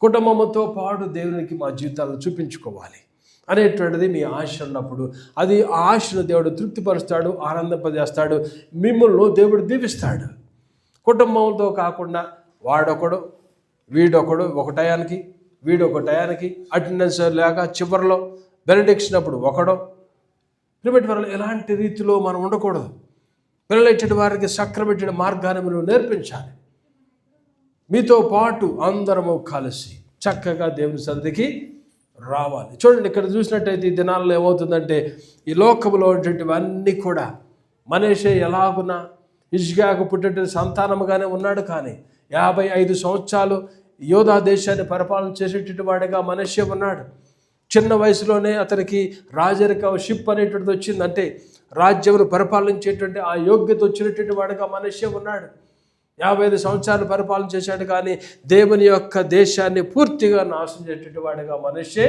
కుటుంబముతో పాటు దేవునికి మా జీవితాలను చూపించుకోవాలి అనేటువంటిది మీ ఆశ ఉన్నప్పుడు, అది ఆ ఆశను దేవుడు తృప్తిపరుస్తాడు, ఆనందింపజేస్తాడు, మిమ్మల్ని దేవుడు దీవిస్తాడు. కుటుంబంతో కాకుండా వాడొకడు వీడొకడు ఒక టయానికి, వీడొక టయానికి అటెండెన్స్ లేక చివరిలో బెనడిక్షన్ అప్పుడు ఒకడో. ప్రిమిటి వల్ల ఎలాంటి రీతిలో మనం ఉండకూడదు. పిల్లలెచ్చటి వారికి సక్రమించిన మార్గాన్ని మీరు నేర్పించాలి. మీతో పాటు అందరము కలిసి చక్కగా దేవుని సన్నిధికి రావాలి. చూడండి, ఇక్కడ చూసినట్టయితే ఈ దినాల్లో ఏమవుతుందంటే ఈ లోకములో ఉండేటివన్నీ కూడా మనషే ఎలాగున ఇజ్గాకు పుట్టిన సంతానముగానే ఉన్నాడు. కానీ 55 సంవత్సరాలు యోధా దేశాన్ని పరిపాలన చేసేటటువంటి వాడిగా మనషే ఉన్నాడు. చిన్న వయసులోనే అతనికి రాజరిక షిప్ అనేటువంటిది వచ్చిందంటే రాజ్యమును పరిపాలించేటువంటి ఆ యోగ్యత వచ్చినటువంటి వాడిగా మనషే ఉన్నాడు. 55 సంవత్సరాలు పరిపాలన చేశాడు. కానీ దేవుని యొక్క దేశాన్ని పూర్తిగా నాశనం చేసేటువంటి వాడిగా మనషే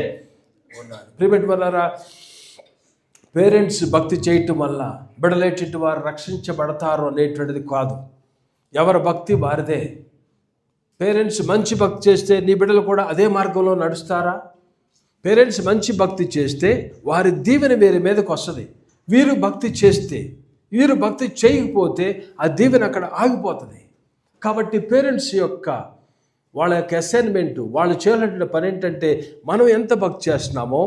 ఉన్నాడు. ప్రిమిటి వల్ల పేరెంట్స్ భక్తి చేయటం వల్ల బిడలేటి వారు రక్షించబడతారు అనేటువంటిది కాదు. ఎవరి భక్తి వారిదే. పేరెంట్స్ మంచి భక్తి చేస్తే నీ బిడ్డలు కూడా అదే మార్గంలో నడుస్తారా? పేరెంట్స్ మంచి భక్తి చేస్తే వారి దీవెన వీరి మీదకి వస్తుంది. వీరు భక్తి చేస్తే, వీరు భక్తి చేయకపోతే ఆ దీవెన అక్కడ ఆగిపోతుంది. కాబట్టి పేరెంట్స్ యొక్క వాళ్ళ యొక్క అసైన్మెంటు, వాళ్ళు చేయాల్సిన పని ఏంటంటే మనం ఎంత భక్తి చేస్తున్నామో,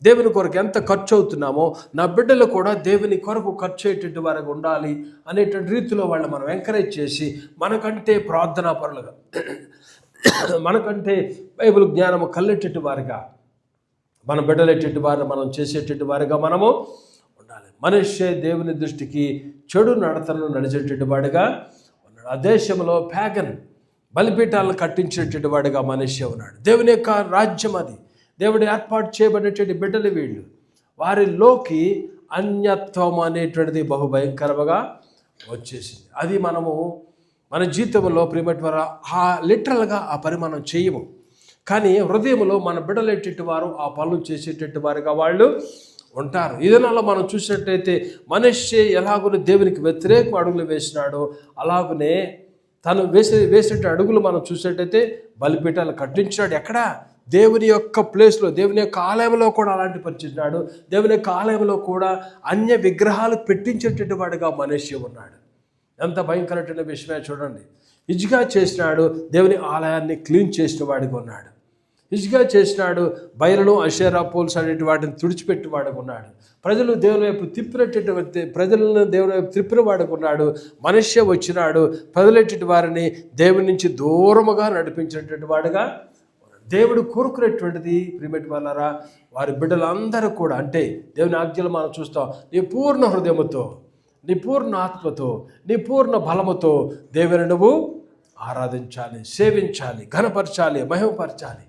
దేవుని కొరకు ఎంత ఖర్చు అవుతున్నామో, నా బిడ్డలు కూడా దేవుని కొరకు ఖర్చు అయ్యేటువంటి వారికి ఉండాలి అనేటువంటి రీతిలో వాళ్ళు మనం ఎంకరేజ్ చేసి మనకంటే ప్రార్థనా పరులుగా, మనకంటే బైబిల్ జ్ఞానము కళ్ళేటట్టు వారిగా, మన బిడ్డలేటట్టు వారిని మనం చేసేటట్టు వారిగా మనము ఉండాలి. మనిషి దేవుని దృష్టికి చెడు నడతలను నడిచేటట్టు వాడిగా ఉన్నాడు. ఆ దేశంలో ప్యాగన్ బలిపీఠాలను కట్టించేటట్టు వాడిగా మనిషి ఉన్నాడు. దేవుని యొక్క రాజ్యం అది, దేవుడు ఏర్పాటు చేయబడేటువంటి బిడ్డలు వీళ్ళు. వారిలోకి అన్యత్వం అనేటువంటిది బహుభయంకరంగా వచ్చేసింది. అది మనము మన జీవితంలో ప్రిమిటి ద్వారా లిటరల్గా ఆ పని మనం చేయము. కానీ హృదయంలో మన బిడ్డలేటట్టు వారు ఆ పనులు చేసేటట్టు వారుగా వాళ్ళు ఉంటారు. ఇదనాలో మనం చూసినట్టయితే మనిషి ఎలాగునే దేవునికి వ్యతిరేక అడుగులు వేసినాడో అలాగునే తను వేసే అడుగులు మనం చూసినట్టయితే బలిపీఠాలు కట్టించినాడు. ఎక్కడ? దేవుని యొక్క ప్లేస్లో, దేవుని యొక్క ఆలయంలో కూడా అలాంటి పరిచించాడు. దేవుని యొక్క ఆలయంలో కూడా అన్య విగ్రహాలు పెట్టించేటటువంటి వాడిగా మనిషి ఉన్నాడు. ఎంత భయంకరమైన విషయమే చూడండి. ఇజ్గా చేసినాడు, దేవుని ఆలయాన్ని క్లీన్ చేసిన వాడిగా ఉన్నాడు. ఇజ్గా చేసినాడు, బయలును అషేరా పోల్స్ అనేటి వాటిని తుడిచిపెట్టి వాడిగా ఉన్నాడు. ప్రజలు దేవుని వైపు తిప్పినటువంటి ప్రజలను దేవుని వైపు తిప్పిన వాడిగా ఉన్నాడు. మనిషి వచ్చినాడు, ప్రజలెట్టి వారిని దేవుని నుంచి దూరముగా నడిపించినటువంటి వాడుగా. దేవుడు కోరుకునేటువంటిది ప్రిమిటి వాళ్ళరా వారి బిడ్డలందరూ కూడా, అంటే దేవుని ఆజ్ఞలు మనం చూస్తాం, నీ పూర్ణ హృదయముతో, నీ పూర్ణ ఆత్మతో, నీ పూర్ణ బలముతో దేవుని నువ్వు ఆరాధించాలి, సేవించాలి, ఘనపరచాలి, మహిమపరచాలి.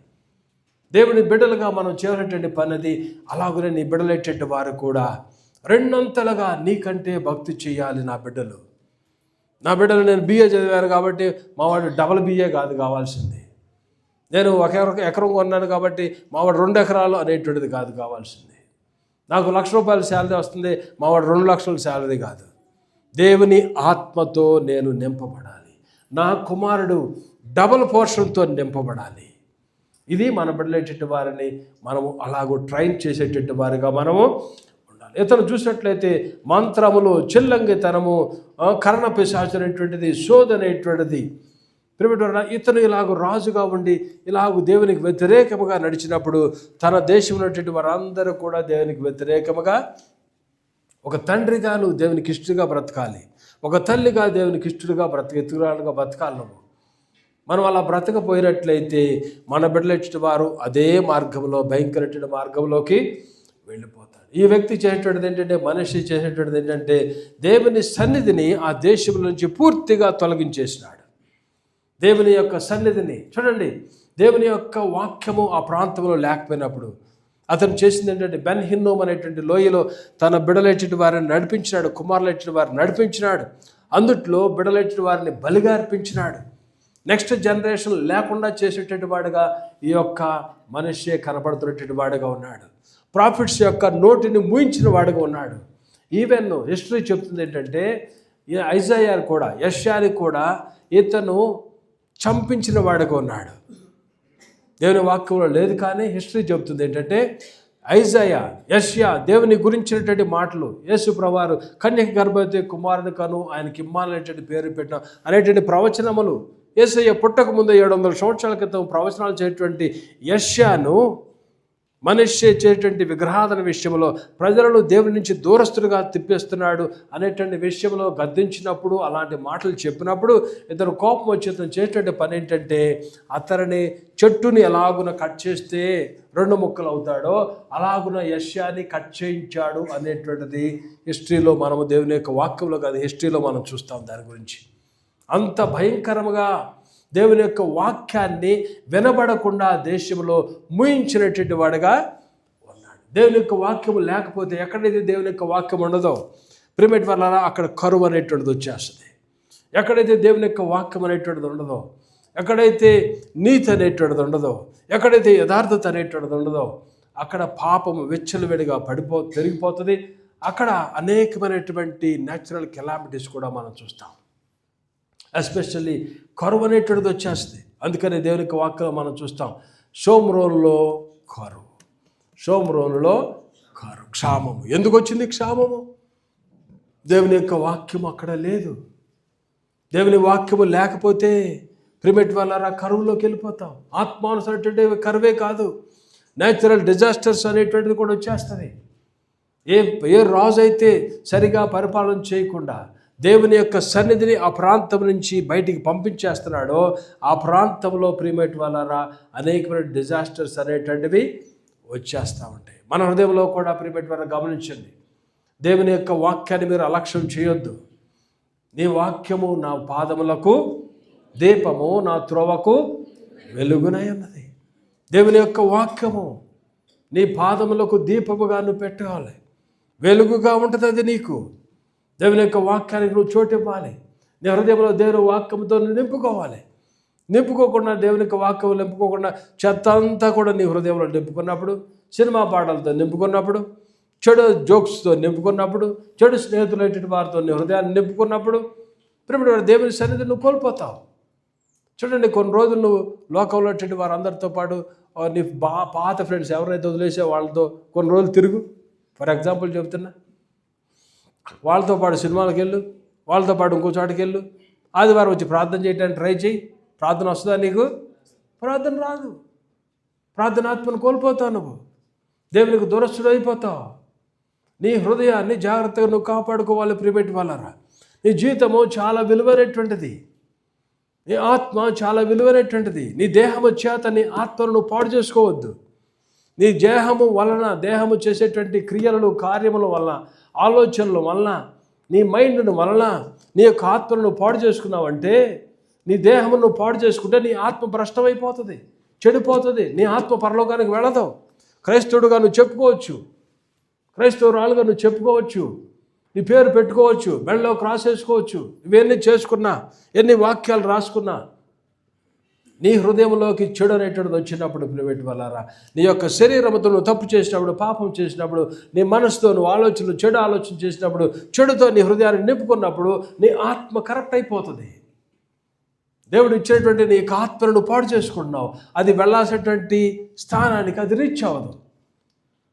దేవుని బిడ్డలుగా మనం చేయనటువంటి పనిది. అలాగనే నీ బిడ్డలేటట్టు వారు కూడా రెండంతలుగా నీకంటే భక్తి చేయాలి. నా బిడ్డలు నేను BA చదివాను కాబట్టి మావాడు డబుల్ BA కాదు కావాల్సింది. నేను ఒక ఎకరం కొన్నాను కాబట్టి మావాడు 2 ఎకరాలు అనేటువంటిది కాదు కావాల్సింది. నాకు ₹1,00,000 శాలరీ వస్తుంది, మావాడు 2 లక్షల శాలరీ కాదు. దేవుని ఆత్మతో నేను నింపబడాలి, నా కుమారుడు డబుల్ పోర్షన్తో నింపబడాలి. ఇది మన బిడ్డలేటటువంటి వారిని మనము అలాగూ ట్రైన్ చేసేటటువంటి వారిగా మనము ఉండాలి. ఇతను చూసినట్లయితే మంత్రములు, చిల్లంగితనము, కర్ణ పిశాచు అనేటువంటిది, శోధనేటువంటిది. ఇతను ఇలాగ రాజుగా ఉండి ఇలాగ దేవునికి వ్యతిరేకముగా నడిచినప్పుడు తన దేశంలో ఉన్నటువంటి వారందరూ కూడా దేవునికి వ్యతిరేకముగా, ఒక తండ్రిగా నువ్వు దేవునికి ఇష్టడుగా బ్రతకాలి, ఒక తల్లిగా దేవునికి ఇష్టడుగా ఎత్తురాలుగా బ్రతకాలి. నువ్వు మనం అలా బ్రతకపోయినట్లయితే మన బిడ్డలెట్టి వారు అదే మార్గంలో, భయంకరమైన మార్గంలోకి వెళ్ళిపోతాడు. ఈ వ్యక్తి చేసేటువంటిది ఏంటంటే, మనిషి చేసేటువంటిది ఏంటంటే, దేవుని సన్నిధిని ఆ దేశం నుంచి పూర్తిగా తొలగించేసినాడు. దేవుని యొక్క సన్నిధిని చూడండి, దేవుని యొక్క వాక్యము ఆ ప్రాంతంలో లేకపోయినప్పుడు అతను చేసింది ఏంటంటే, బెన్ హిన్నోమ్ అనేటువంటి లోయలో తన బిడలెట్టి వారిని నడిపించినాడు, కుమారులెట్టి వారిని నడిపించినాడు. అందుట్లో బిడలెట్టి వారిని బలిగా అర్పించినాడు. నెక్స్ట్ జనరేషన్ లేకుండా చేసేటటువంటి వాడుగా ఈ యొక్క మనిషే కనపడుతున్నటువంటి వాడుగా ఉన్నాడు. ప్రాఫిట్స్ యొక్క నోటిని మూయించిన వాడుగా ఉన్నాడు. ఈవెన్ హిస్టరీ చెప్తుంది ఏంటంటే, ఐజాయా కూడా, యెషయాని కూడా ఇతను చంపించిన వాడుగా ఉన్నాడు. దేవుని వాక్యంలో లేదు, కానీ హిస్టరీ చెబుతుంది ఏంటంటే, ఐజాయా, యెషయా దేవుని గురించినటువంటి మాటలు, యేసు ప్రభువారు కన్యక గర్భవతి కుమారుని కను ఆయనకి ఇమ్మానుయేలు పేరు పెట్టిన అనేటువంటి ప్రవచనములు యేసయ్య పుట్టక ముందు 700 సంవత్సరాల క్రితం ప్రవచనాలు చేసేటువంటి యెషయాను మనిషి చేసేటువంటి విగ్రహాధన విషయంలో ప్రజలను దేవుని నుంచి దూరస్తులుగా తిప్పేస్తున్నాడు అనేటువంటి విషయంలో గద్దించినప్పుడు, అలాంటి మాటలు చెప్పినప్పుడు ఇతను కోపం వచ్చి ఇతను చేసేటువంటి పని ఏంటంటే, అతనిని చెట్టుని ఎలాగున కట్ చేస్తే 2 ముక్కలు అవుతాడో అలాగున యెషయాని కట్ చేయించాడు అనేటువంటిది హిస్టరీలో మనము, దేవుని యొక్క వాక్యంలో కాదు, హిస్టరీలో మనం చూస్తాం. దాని గురించి అంత భయంకరంగా దేవుని యొక్క వాక్యాన్ని వినబడకుండా దేశంలో ముయించినటువంటి వాడుగా ఉన్నాడు. దేవుని యొక్క వాక్యము లేకపోతే, ఎక్కడైతే దేవుని యొక్క వాక్యం ఉండదో ప్రిమేట్ వల్ల అక్కడ కరువు అనేటువంటిది వచ్చేస్తుంది. ఎక్కడైతే దేవుని యొక్క వాక్యం అనేటువంటిది ఉండదో, ఎక్కడైతే నీతి అనేటువంటిది ఉండదో, ఎక్కడైతే యథార్థత అనేటువంటిది ఉండదో, అక్కడ పాపము విచ్చలవిడిగా పెరిగిపోతుంది. అక్కడ అనేకమైనటువంటి న్యాచురల్ కెలామిటీస్ కూడా మనం చూస్తాం. ఎస్పెషల్లీ కరువు అనేటువంటిది వచ్చేస్తుంది. అందుకని దేవుని యొక్క వాక్యం మనం చూస్తాం. షోమ్రోన్లో కరువు, షోమ్రోన్లో కరువు, క్షామము. ఎందుకు వచ్చింది క్షామము? దేవుని యొక్క వాక్యం అక్కడ లేదు. దేవుని వాక్యము లేకపోతే ప్రిమేట్ వల్ల కరువులోకి వెళ్ళిపోతాం. ఆత్మానుసరైనటువంటి కరువే కాదు, న్యాచురల్ డిజాస్టర్స్ అనేటువంటిది కూడా వచ్చేస్తుంది. ఏ రాజు అయితే సరిగా పరిపాలన చేయకుండా దేవుని యొక్క సన్నిధిని ఆ ప్రాంతం నుంచి బయటికి పంపించేస్తున్నాడో, ఆ ప్రాంతంలో ప్రిమేట్ వల్ల అనేకమైన డిజాస్టర్స్ అనేటువంటివి వచ్చేస్తూ ఉంటాయి. మన హృదయంలో కూడా ప్రిమేట్ వల్ల గమనించండి, దేవుని యొక్క వాక్యాన్ని మీరు అలక్ష్యం చేయొద్దు. నీ వాక్యము నా పాదములకు దీపము, నా త్రోవకు వెలుగునై ఉన్నది. దేవుని యొక్క వాక్యము నీ పాదములకు దీపముగా నువ్వు పెట్టాలి, వెలుగుగా ఉంటుంది అది నీకు. దేవుని యొక్క వాక్యానికి నువ్వు చోటు ఇవ్వాలి. నీ హృదయంలో దేవుని వాక్యంతో నింపుకోవాలి. నింపుకోకుండా, దేవుని యొక్క వాక్యం నింపుకోకుండా చెత్త అంతా కూడా నీ హృదయంలో నింపుకున్నప్పుడు, సినిమా పాటలతో నింపుకున్నప్పుడు, చెడు జోక్స్తో నింపుకున్నప్పుడు, చెడు స్నేహితులైన వారితో నీ హృదయాన్ని నింపుకున్నప్పుడు ఇప్పుడు దేవుని సన్నిధి నువ్వు కోల్పోతావు. చూడండి, కొన్ని రోజులు నువ్వు లోకంలో వారందరితో పాటు నీ పాత ఫ్రెండ్స్ ఎవరైతే వదిలేసే వాళ్ళతో కొన్ని రోజులు తిరుగు. ఫర్ ఎగ్జాంపుల్ చెబుతున్నా, వాళ్ళతో పాటు సినిమాలకు వెళ్ళు, వాళ్ళతో పాటు ఇంకో చోటుకి వెళ్ళు. ఆదివారం వచ్చి ప్రార్థన చేయడానికి ట్రై చేయి. ప్రార్థన వస్తుందా నీకు? ప్రార్థన రాదు. ప్రార్థనాత్మను కోల్పోతావు. నువ్వు దేవునికి దూరస్తుడు అయిపోతావు. నీ హృదయాన్ని జాగ్రత్తగా నువ్వు కాపాడుకోవాలి. ప్రిమేట్ వాళ్ళరా, నీ జీవితము చాలా విలువైనటువంటిది, నీ ఆత్మ చాలా విలువైనటువంటిది. నీ దేహము చేత నీ ఆత్మను నువ్వు పాడు చేసుకోవద్దు. నీ దేహము వలన, దేహము చేసేటువంటి క్రియలు, కార్యముల వలన, ఆలోచనల వలన, నీ మైండ్ను వలన నీ యొక్క ఆత్మను పాడు చేసుకున్నావంటే, నీ దేహమును పాడు చేసుకుంటే నీ ఆత్మ భ్రష్టమైపోతుంది, చెడిపోతుంది. నీ ఆత్మ పరలోకానికి వెళ్ళదు. క్రైస్తవుడుగా నువ్వు చెప్పుకోవచ్చు, క్రైస్తవురాలుగా నువ్వు చెప్పుకోవచ్చు, నీ పేరు పెట్టుకోవచ్చు, మెడలో క్రాస్ వేసుకోవచ్చు. ఇవన్నీ చేసుకున్నా, ఎన్ని వాక్యాలు రాసుకున్నా, నీ హృదయంలోకి చెడు అనేటువంటిది వచ్చినప్పుడు ప్రిమేట్ వల్లారా, నీ యొక్క శరీరంతో నువ్వు తప్పు చేసినప్పుడు, పాపం చేసినప్పుడు, నీ మనసుతో నువ్వు ఆలోచనలు, చెడు ఆలోచన చేసినప్పుడు, చెడుతో నీ హృదయాన్ని నింపుకున్నప్పుడు నీ ఆత్మ కరెక్ట్ అయిపోతుంది. దేవుడు ఇచ్చినటువంటి నీకు ఆత్మను పాడు చేసుకుంటున్నావు. అది వెళ్ళాల్సినటువంటి స్థానానికి అది రీచ్ అవ్వదు.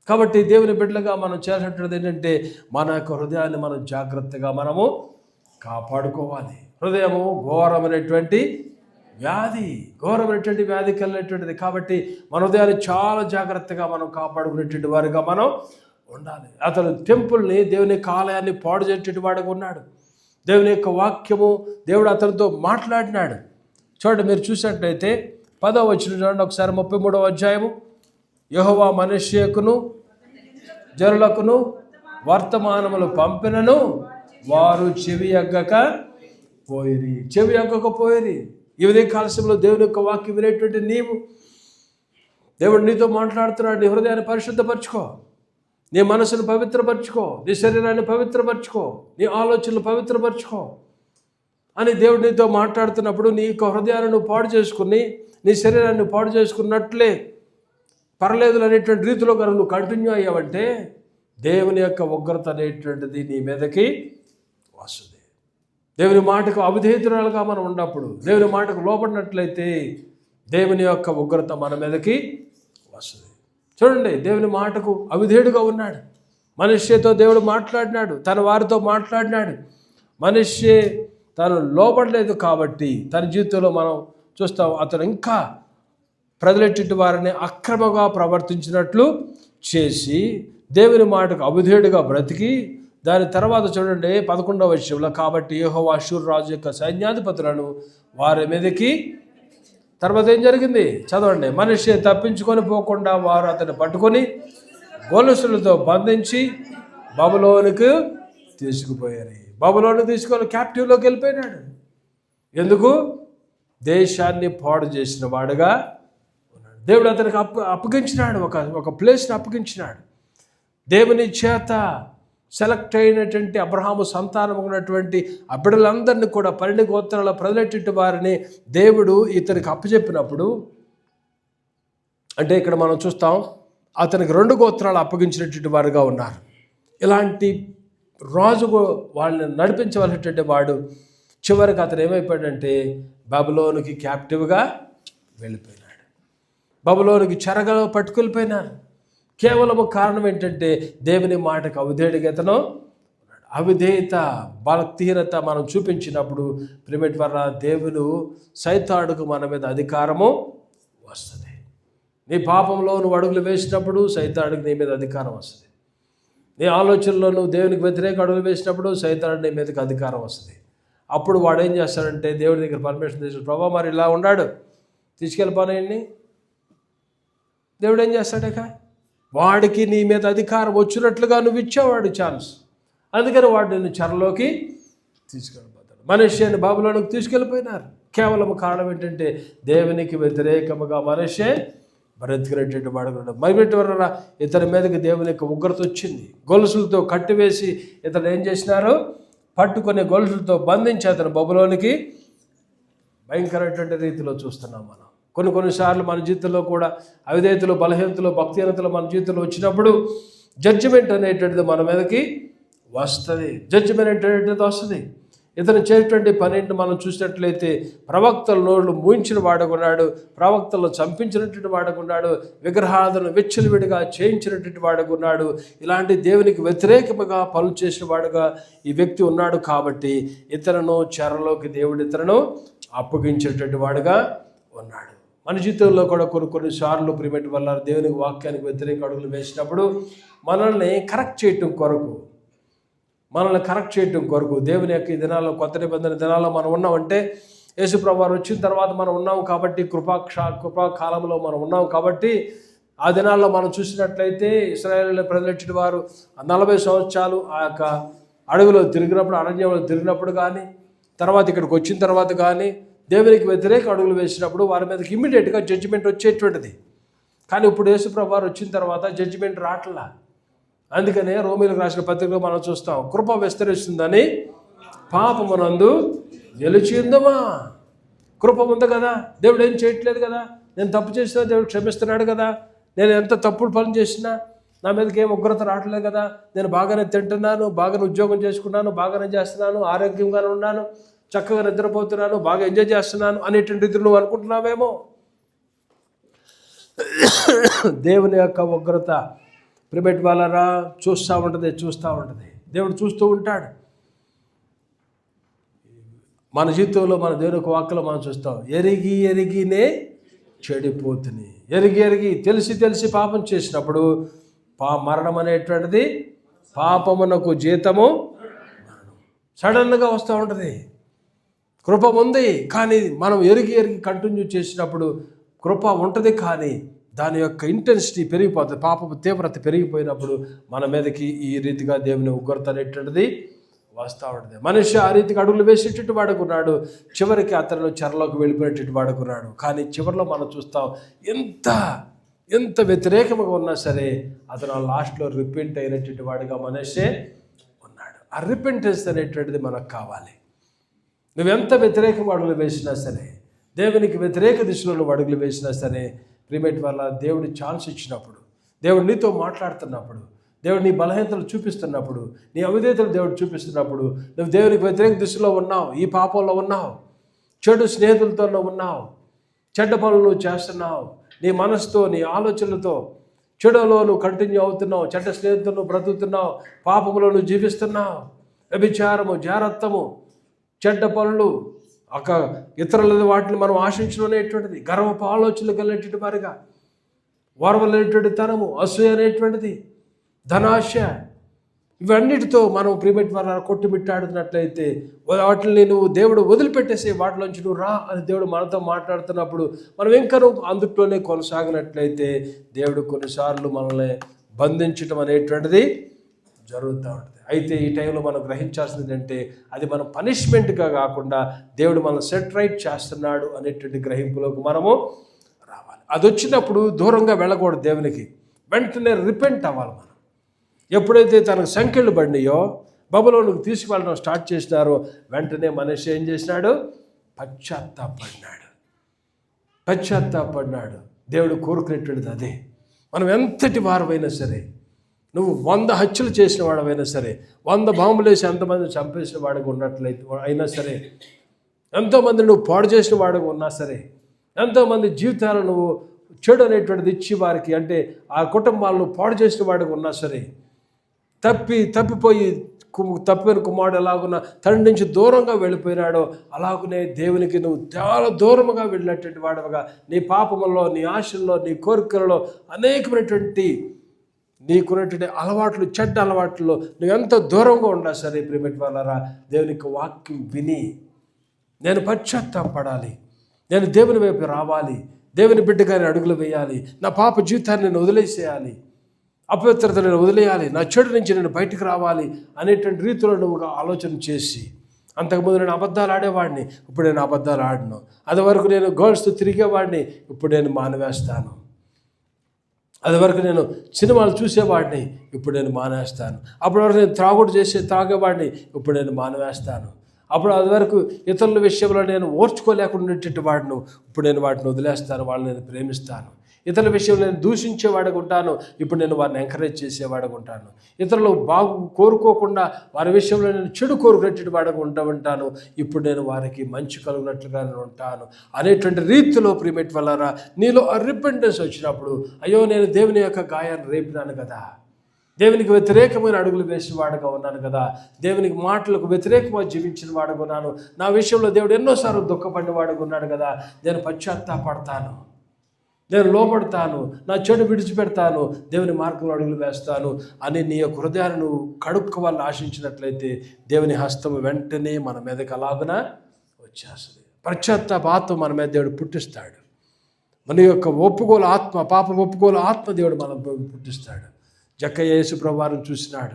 కాబట్టి దేవుని బిడ్డలుగా మనం చేయాల్సినటువంటిది ఏంటంటే మన యొక్క హృదయాన్ని మనం జాగ్రత్తగా మనము కాపాడుకోవాలి. హృదయము ఘోరమైనటువంటి వ్యాధి కలిగినటువంటిది. కాబట్టి మన హృదయాన్ని చాలా జాగ్రత్తగా మనం కాపాడుకునేటువంటి వారిగా మనం ఉండాలి. అతను టెంపుల్ని, దేవుని యొక్క ఆలయాన్ని పాడు చేసేటువంటి వాడిగా ఉన్నాడు. దేవుని యొక్క వాక్యము, దేవుడు అతనితో మాట్లాడినాడు. చూడండి, మీరు చూసినట్లయితే 10వ వచనం చూడండి ఒకసారి. 33వ అధ్యాయము. యెహోవా మనష్షేకును జనులకును వర్తమానములు పంపినను వారు చెవి ఎగ్గక పోయిరి. ఈ ఉదయ కాలశంలో దేవుని యొక్క వాక్యం వినేటువంటి నీవు, దేవుడు నీతో మాట్లాడుతున్నాడు. నీ హృదయాన్ని పరిశుద్ధపరచుకో, నీ మనసును పవిత్రపరచుకో, నీ శరీరాన్ని పవిత్రపరచుకో, నీ ఆలోచనలు పవిత్రపరచుకో అని దేవుడు నీతో మాట్లాడుతున్నప్పుడు నీ యొక్క హృదయాన్ని నువ్వు పాడు చేసుకుని, నీ శరీరాన్ని పాడు చేసుకున్నట్లే పర్లేదు అనేటువంటి రీతిలో కనుక నువ్వు కంటిన్యూ అయ్యావంటే దేవుని యొక్క ఉగ్రత అనేటువంటిది నీ మీదకి వస్తుంది. దేవుని మాటకు అవిధేయతురాలుగా మనం ఉన్నప్పుడు, దేవుని మాటకు లోపడినట్లయితే దేవుని యొక్క ఉగ్రత మన మీదకి వస్తుంది. చూడండి, దేవుని మాటకు అవిధేయుడుగా ఉన్నాడు. మనుష్యతో దేవుడు మాట్లాడినాడు, తన వారితో మాట్లాడినాడు. మనుష్య తను లోపడలేదు కాబట్టి తన జీవితంలో మనం చూస్తాం అతను ఇంకా ప్రజలెట్టి వారిని అక్రమంగా ప్రవర్తించినట్లు చేసి దేవుని మాటకు అవిధేయుడిగా బ్రతికి, దాని తర్వాత చూడండి 11వ వచనంలో, కాబట్టి యెహోవా అష్షూరు రాజు యొక్క సైన్యాధిపతులను వారి మీదకి, తర్వాత ఏం జరిగింది చదవండి. మనిషి తప్పించుకొని పోకుండా వారు అతన్ని పట్టుకొని గొలుసులతో బంధించి బబులోనికి తీసుకుపోయారు. బబులోనికి తీసుకొని క్యాప్టివ్లోకి వెళ్ళిపోయినాడు. ఎందుకు? దేశాన్ని పాడు చేసిన వాడుగా ఉన్నాడు. దేవుడు అతనికి అప్పగించినాడు, ఒక ప్లేస్ని అప్పగించినాడు. దేవుని చేత సెలెక్ట్ అయినటువంటి అబ్రహాము సంతానం ఉన్నటువంటి ఆ బిడ్డలందరినీ కూడా 12 గోత్రాల ప్రజలెట్టి వారిని దేవుడు ఇతనికి అప్పచెప్పినప్పుడు, అంటే ఇక్కడ మనం చూస్తాం అతనికి 2 గోత్రాలు అప్పగించినటువంటి వారుగా ఉన్నారు. ఇలాంటి రాజు వాళ్ళని నడిపించవలసినటువంటి వాడు చివరికి అతను ఏమైపోయాడంటే బబులోనికి క్యాప్టివ్గా వెళ్ళిపోయినాడు. బబులోనికి చెరగలో పట్టుకెళ్ళిపోయినారు. కేవలము కారణం ఏంటంటే దేవుని మాటకు అవిధేయుడిగా అతను అవిధేయత, భక్తిహీనత మనం చూపించినప్పుడు ప్రిమిట్ వల్ల దేవుడు సైతానుకు మన మీద అధికారము వస్తుంది. నీ పాపంలో నువ్వు అడుగులు వేసినప్పుడు సైతానుడికి నీ మీద అధికారం వస్తుంది. నీ ఆలోచనలో నువ్వు దేవునికి వ్యతిరేక అడుగులు వేసినప్పుడు సైతానుడి నీ మీదకి అధికారం వస్తుంది. అప్పుడు వాడు ఏం చేస్తాడంటే దేవుడి దగ్గర పర్మిషన్ తీసుకు, ప్రభా మరి ఇలా ఉన్నాడు తీసుకెళ్ళిపోనాయన్ని. దేవుడు ఏం చేస్తాడక వాడికి నీ మీద అధికారం వచ్చినట్లుగా నువ్వు ఇచ్చేవాడు ఛాన్స్. అందుకని వాడు నిన్ను చెరలోకి తీసుకెళ్ళిపోతాడు. మనుష్యని బబులోనికి తీసుకెళ్ళిపోయినారు. కేవలం కారణం ఏంటంటే దేవునికి వ్యతిరేకముగా మనుష్యే బ్రతికినటువంటి వాడు. మరిపెట్టి వల్ల ఇతని మీదకి దేవుని యొక్క ఉగ్రత వచ్చింది. గొలుసులతో కట్టివేసి ఇతను ఏం చేసినారు, పట్టుకొని గొలుసులతో బంధించి అతను బబులోనికి భయంకరమైనటువంటి రీతిలో చూస్తున్నాం మనం. కొన్నిసార్లు మన జీవితంలో కూడా అవిధేయతలు, బలహీనతలు, భక్తిహీనతలు మన జీవితంలో వచ్చినప్పుడు జడ్జిమెంట్ అనేటువంటిది మన మీదకి వస్తుంది. జడ్జిమెంట్ అనేటువంటిది వస్తుంది. ఇతను చేసేటువంటి పనిని మనం చూసినట్లయితే ప్రవక్తల నోళ్ళు మూయించిన వాడుకున్నాడు, ప్రవక్తలను చంపించినటువంటి వాడుకున్నాడు, విగ్రహాలను విచ్చలవిడిగా చేయించినటువంటి వాడుకున్నాడు. ఇలాంటి దేవునికి వ్యతిరేకముగా పనులు చేసిన వాడుగా ఈ వ్యక్తి ఉన్నాడు. కాబట్టి ఇతరును చెరలోకి దేవుడు ఇతరును అప్పగించేటువంటి వాడుగా ఉన్నాడు. మన జీవితంలో కూడా కొన్నిసార్లు ప్రిమిట్ వల్ల దేవునికి వాక్యానికి వ్యతిరేక అడుగులు వేసినప్పుడు మనల్ని కరెక్ట్ చేయటం కొరకు దేవుని యొక్క ఈ దినాల్లో, కొత్త నిబంధన దినాల్లో మనం ఉన్నామంటే యేసుప్రభువు వారు వచ్చిన తర్వాత మనం ఉన్నాం కాబట్టి, కృపాకాలంలో మనం ఉన్నాం కాబట్టి, ఆ దినాల్లో మనం చూసినట్లయితే ఇశ్రాయేలు ప్రజలెట్టి వారు 40 సంవత్సరాలు ఆ యొక్క అడవిలో తిరిగినప్పుడు, అరణ్యంలో తిరిగినప్పుడు కానీ, తర్వాత ఇక్కడికి వచ్చిన తర్వాత కానీ దేవునికి వ్యతిరేక అడుగులు వేసినప్పుడు వారి మీదకి ఇమ్మీడియట్గా జడ్జిమెంట్ వచ్చేటువంటిది. కానీ ఇప్పుడు యేసుప్రభువు వారు వచ్చిన తర్వాత జడ్జిమెంట్ రావట్లా. అందుకనే రోమీయులకు రాసిన పత్రికలో మనం చూస్తాం, కృప విస్తరిస్తుందని పాపమునందు నిలిచిందమా. కృప ఉంది కదా, దేవుడు ఏం చేయట్లేదు కదా, నేను తప్పు చేసినా దేవుడు క్షమిస్తున్నాడు కదా, నేను ఎంత తప్పుడు పని చేసినా నా మీదకి ఏం ఉగ్రత రావట్లేదు కదా, నేను బాగానే తింటున్నాను, బాగానే ఉద్యోగం చేసుకున్నాను, బాగానే చేస్తున్నాను, ఆరోగ్యంగానే ఉన్నాను, చక్కగా నిద్రపోతున్నాను, బాగా ఎంజాయ్ చేస్తున్నాను అనేటువంటి రీతిలో నువ్వు అనుకుంటున్నావేమో. దేవుని యొక్క ఉగ్రత ప్రిబెట్ వాళ్ళరా చూస్తూ ఉంటుంది. దేవుడు చూస్తూ ఉంటాడు. మన జీవితంలో మన దేవుని యొక్క వాక్కులో మనం చూస్తాం, ఎరిగినే చెడిపోతుంది. ఎరిగి తెలిసి పాపం చేసినప్పుడు మరణం అనేటువంటిది, పాపమునకు జీతము మరణం. సడన్గా వస్తూ ఉంటుంది. కృప ఉంది, కానీ మనం ఎరిగి కంటిన్యూ చేసినప్పుడు కృప ఉంటుంది, కానీ దాని యొక్క ఇంటెన్సిటీ పెరిగిపోతుంది. పాపపు తీవ్రత పెరిగిపోయినప్పుడు మన మీదకి ఈ రీతిగా దేవుని ఉగ్రత అనేటువంటిది వస్తూ ఉంటుంది. మనిషి ఆ రీతికి అడుగులు వేసేటట్టు వాడుకున్నాడు, చివరికి అతను చెరలోకి వెళ్ళిపోయేటట్టు వాడుకున్నాడు. కానీ చివరిలో మనం చూస్తాం, ఎంత వ్యతిరేకంగా ఉన్నా సరే అతను లాస్ట్లో రిపెంట్ అయినటువంటి వాడిగా మనిషే ఉన్నాడు. ఆ రిపెంటెన్స్ అనేటువంటిది మనకు కావాలి. నువ్వెంత వ్యతిరేకంగా అడుగులు వేసినా సరే, దేవునికి వ్యతిరేక దిశలో నువ్వు అడుగులు వేసినా సరే, ప్రిమేట్ వల్ల దేవుడి ఛాన్స్ ఇచ్చినప్పుడు, దేవుడు నీతో మాట్లాడుతున్నప్పుడు, దేవుడు నీ బలహీనతలు చూపిస్తున్నప్పుడు, నీ అవిధేయతలు దేవుడు చూపిస్తున్నప్పుడు, నువ్వు దేవునికి వ్యతిరేక దిశలో ఉన్నావు, ఈ పాపంలో ఉన్నావు, చెడు స్నేహితులతో ఉన్నావు, చెడ్డ పనులు నువ్వు చేస్తున్నావు, నీ మనసుతో నీ ఆలోచనలతో చెడులో నువ్వు కంటిన్యూ అవుతున్నావు, చెడ్డ స్నేహితులతో నువ్వు బ్రతుకుతున్నావు, పాపములో నువ్వు జీవిస్తున్నావు, వ్యభిచారము, జారత్వము, చెడ్డ పనులు, ఇతరుల వాటిని మనం ఆశించడం గర్వపు ఆలోచనలు కలిగినటువంటి వారిగా, ఓర్వలేనటువంటి తనము, అసూయ అనేటువంటిది, ధనాశ, ఇవన్నిటితో మనం ప్రిమేట్ వల్ల కొట్టుమిట్టాడుతున్నట్లయితే వాటిని నువ్వు దేవుడు వదిలిపెట్టేసే, వాటిలోంచి నువ్వు రా అని దేవుడు మనతో మాట్లాడుతున్నప్పుడు మనం ఇంకా నువ్వు అందుట్లోనే కొనసాగినట్లయితే దేవుడు కొన్నిసార్లు మనల్ని బంధించడం అనేటువంటిది జరుగుతూ ఉంటుంది. అయితే ఈ టైంలో మనం గ్రహించాల్సింది ఏంటంటే, అది మనం పనిష్మెంట్గా కాకుండా దేవుడు మనం సెట్ రైట్ చేస్తున్నాడు అనేటువంటి గ్రహింపులోకి మనము రావాలి. అది వచ్చినప్పుడు దూరంగా వెళ్ళకూడదు దేవునికి, వెంటనే రిపెంట్ అవ్వాలి. మనం ఎప్పుడైతే తనకు సంఖ్యలు పడినాయో, బబులోనికి తీసుకువెళ్ళడం స్టార్ట్ చేసినారో, వెంటనే మనిషి ఏం చేసినాడు? పశ్చాత్తాపడినాడు. దేవుడు కోరుకునేటువంటిది అదే. మనం ఎంతటి వారమైనా సరే, నువ్వు 100 హత్యలు చేసిన వాడవైనా సరే, 100 బాంబులు వేసి ఎంతమంది చంపేసిన వాడికి ఉన్నట్లయితే అయినా సరే, ఎంతోమంది నువ్వు పాడు చేసిన వాడికి ఉన్నా సరే, ఎంతోమంది జీవితాలను నువ్వు చెడు అనేటువంటిది ఇచ్చి వారికి, అంటే ఆ కుటుంబాలను పాడు చేసిన వాడికి ఉన్నా సరే, తప్పిపోయి తప్పిన కుమారుడు ఎలాగున్నా తండ్రి నుంచి దూరంగా వెళ్ళిపోయినాడో, అలాగనే దేవునికి నువ్వు చాలా దూరంగా వెళ్ళినటువంటి వాడవగా, నీ పాపముల్లో, నీ ఆశల్లో, నీ కోరికలలో అనేకమైనటువంటి నీకున్నటువంటి అలవాట్లు, చెడ్డ అలవాట్లలో నువ్వు ఎంత దూరంగా ఉన్నా సరే, ప్రిమేట్ వాళ్ళరా, దేవునికి వాక్యం విని నేను పశ్చాత్తాపడాలి, నేను దేవుని వైపు రావాలి, దేవుని బిడ్డగానే అడుగులు వేయాలి, నా పాప జీవితాన్ని నేను వదిలేసేయాలి, అపవిత్రత నేను వదిలేయాలి, నా చెడు నుంచి నేను బయటకు రావాలి అనేటువంటి రీతిలో నువ్వు ఆలోచన చేసి, అంతకుముందు నేను అబద్ధాలు ఆడేవాడిని, ఇప్పుడు నేను అబద్ధాలు ఆడను, అది వరకు నేను గర్ల్స్తో తిరిగేవాడిని, ఇప్పుడు నేను మానవేస్తాను, అది వరకు నేను సినిమాలు చూసేవాడిని, ఇప్పుడు నేను మానేస్తాను, అప్పటి వరకు నేను త్రాగేవాడిని, ఇప్పుడు నేను మానవేస్తాను, అది వరకు ఇతరుల విషయంలో నేను ఓర్చుకోలేకుండా ఉండేటట్టు వాడిను, ఇప్పుడు నేను వాటిని వదిలేస్తాను, వాళ్ళని నేను ప్రేమిస్తాను, ఇతరుల విషయంలో నేను దూషించేవాడిగా ఉంటాను, ఇప్పుడు నేను వారిని ఎంకరేజ్ చేసేవాడిగా ఉంటాను, ఇతరులు కోరుకోకుండా వారి విషయంలో నేను చెడు కోరుకునేటట్టు వాడిగా ఉంటాను, ఇప్పుడు నేను వారికి మంచి కలుగునట్లుగా నేను ఉంటాను అనేటువంటి రీతిలో ప్రిమేట్ వల్లరా నీలో ఆ రిపెంటెన్స్ వచ్చినప్పుడు, అయ్యో నేను దేవుని యొక్క గాయాన్ని రేపినాను కదా, దేవునికి వ్యతిరేకమైన అడుగులు వేసిన వాడుగా ఉన్నాను కదా, దేవునికి మాటలకు వ్యతిరేకంగా జీవించిన వాడుగా ఉన్నాను, నా విషయంలో దేవుడు ఎన్నోసార్లు దుఃఖపడిన వాడుగా ఉన్నాడు కదా, నేను పశ్చాత్తాపడతాను, నేను లోపడతాను, నా చెడు విడిచిపెడతాను, దేవుని మార్గంలో అడుగులు వేస్తాను అని నీ యొక్క హృదయాన్ని నువ్వు కడుక్కోవాలని ఆశించినట్లయితే, దేవుని హస్తం వెంటనే మన మీదకి అలాగున వచ్చేస్తుంది. పశ్చాత్తాప ఆత్మ మన మీద దేవుడు పుట్టిస్తాడు. మన యొక్క ఒప్పుకోలు ఆత్మ, పాప ఒప్పుకోలు ఆత్మ దేవుడు మనం పుట్టిస్తాడు. జక్కయ్య యేసు ప్రభువారిని చూసినాడు,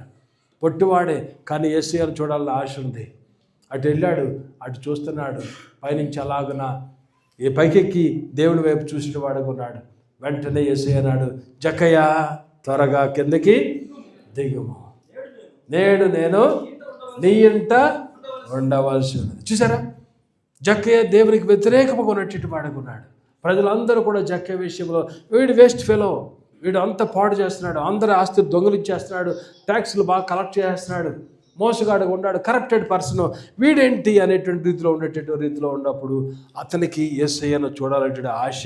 పొట్టివాడే, కానీ యేసయ్యను చూడాలని ఆశ ఉంది. అటు వెళ్ళాడు, అటు చూస్తున్నాడు, పైనుంచి అలాగున పైకెక్కి దేవుని వైపు చూసిన వాడుకున్నాడు. వెంటనే యేసయ్య అన్నాడు, జక్కయ్య త్వరగా కిందకి దిగుము, నేడు నేను నీ ఇంట ఉండవలసి ఉన్నది. చూసారా, జక్కయ్య దేవునికి వ్యతిరేకంగా ఉన్నట్టు వాడుకున్నాడు. ప్రజలందరూ కూడా జక్కయ్య విషయంలో, వీడు వేస్ట్ ఫెలో, వీడు అంత పాడు చేస్తున్నాడు, అందరి ఆస్తి దొంగలిచ్చేస్తున్నాడు, ట్యాక్సులు బాగా కలెక్ట్ చేస్తున్నాడు, మోసగాడుగా ఉన్నాడు, కరప్టెడ్ పర్సన్, వీడేంటి అనేటువంటి రీతిలో ఉన్నప్పుడు అతనికి యేసయ్యను చూడాలంటే ఆశ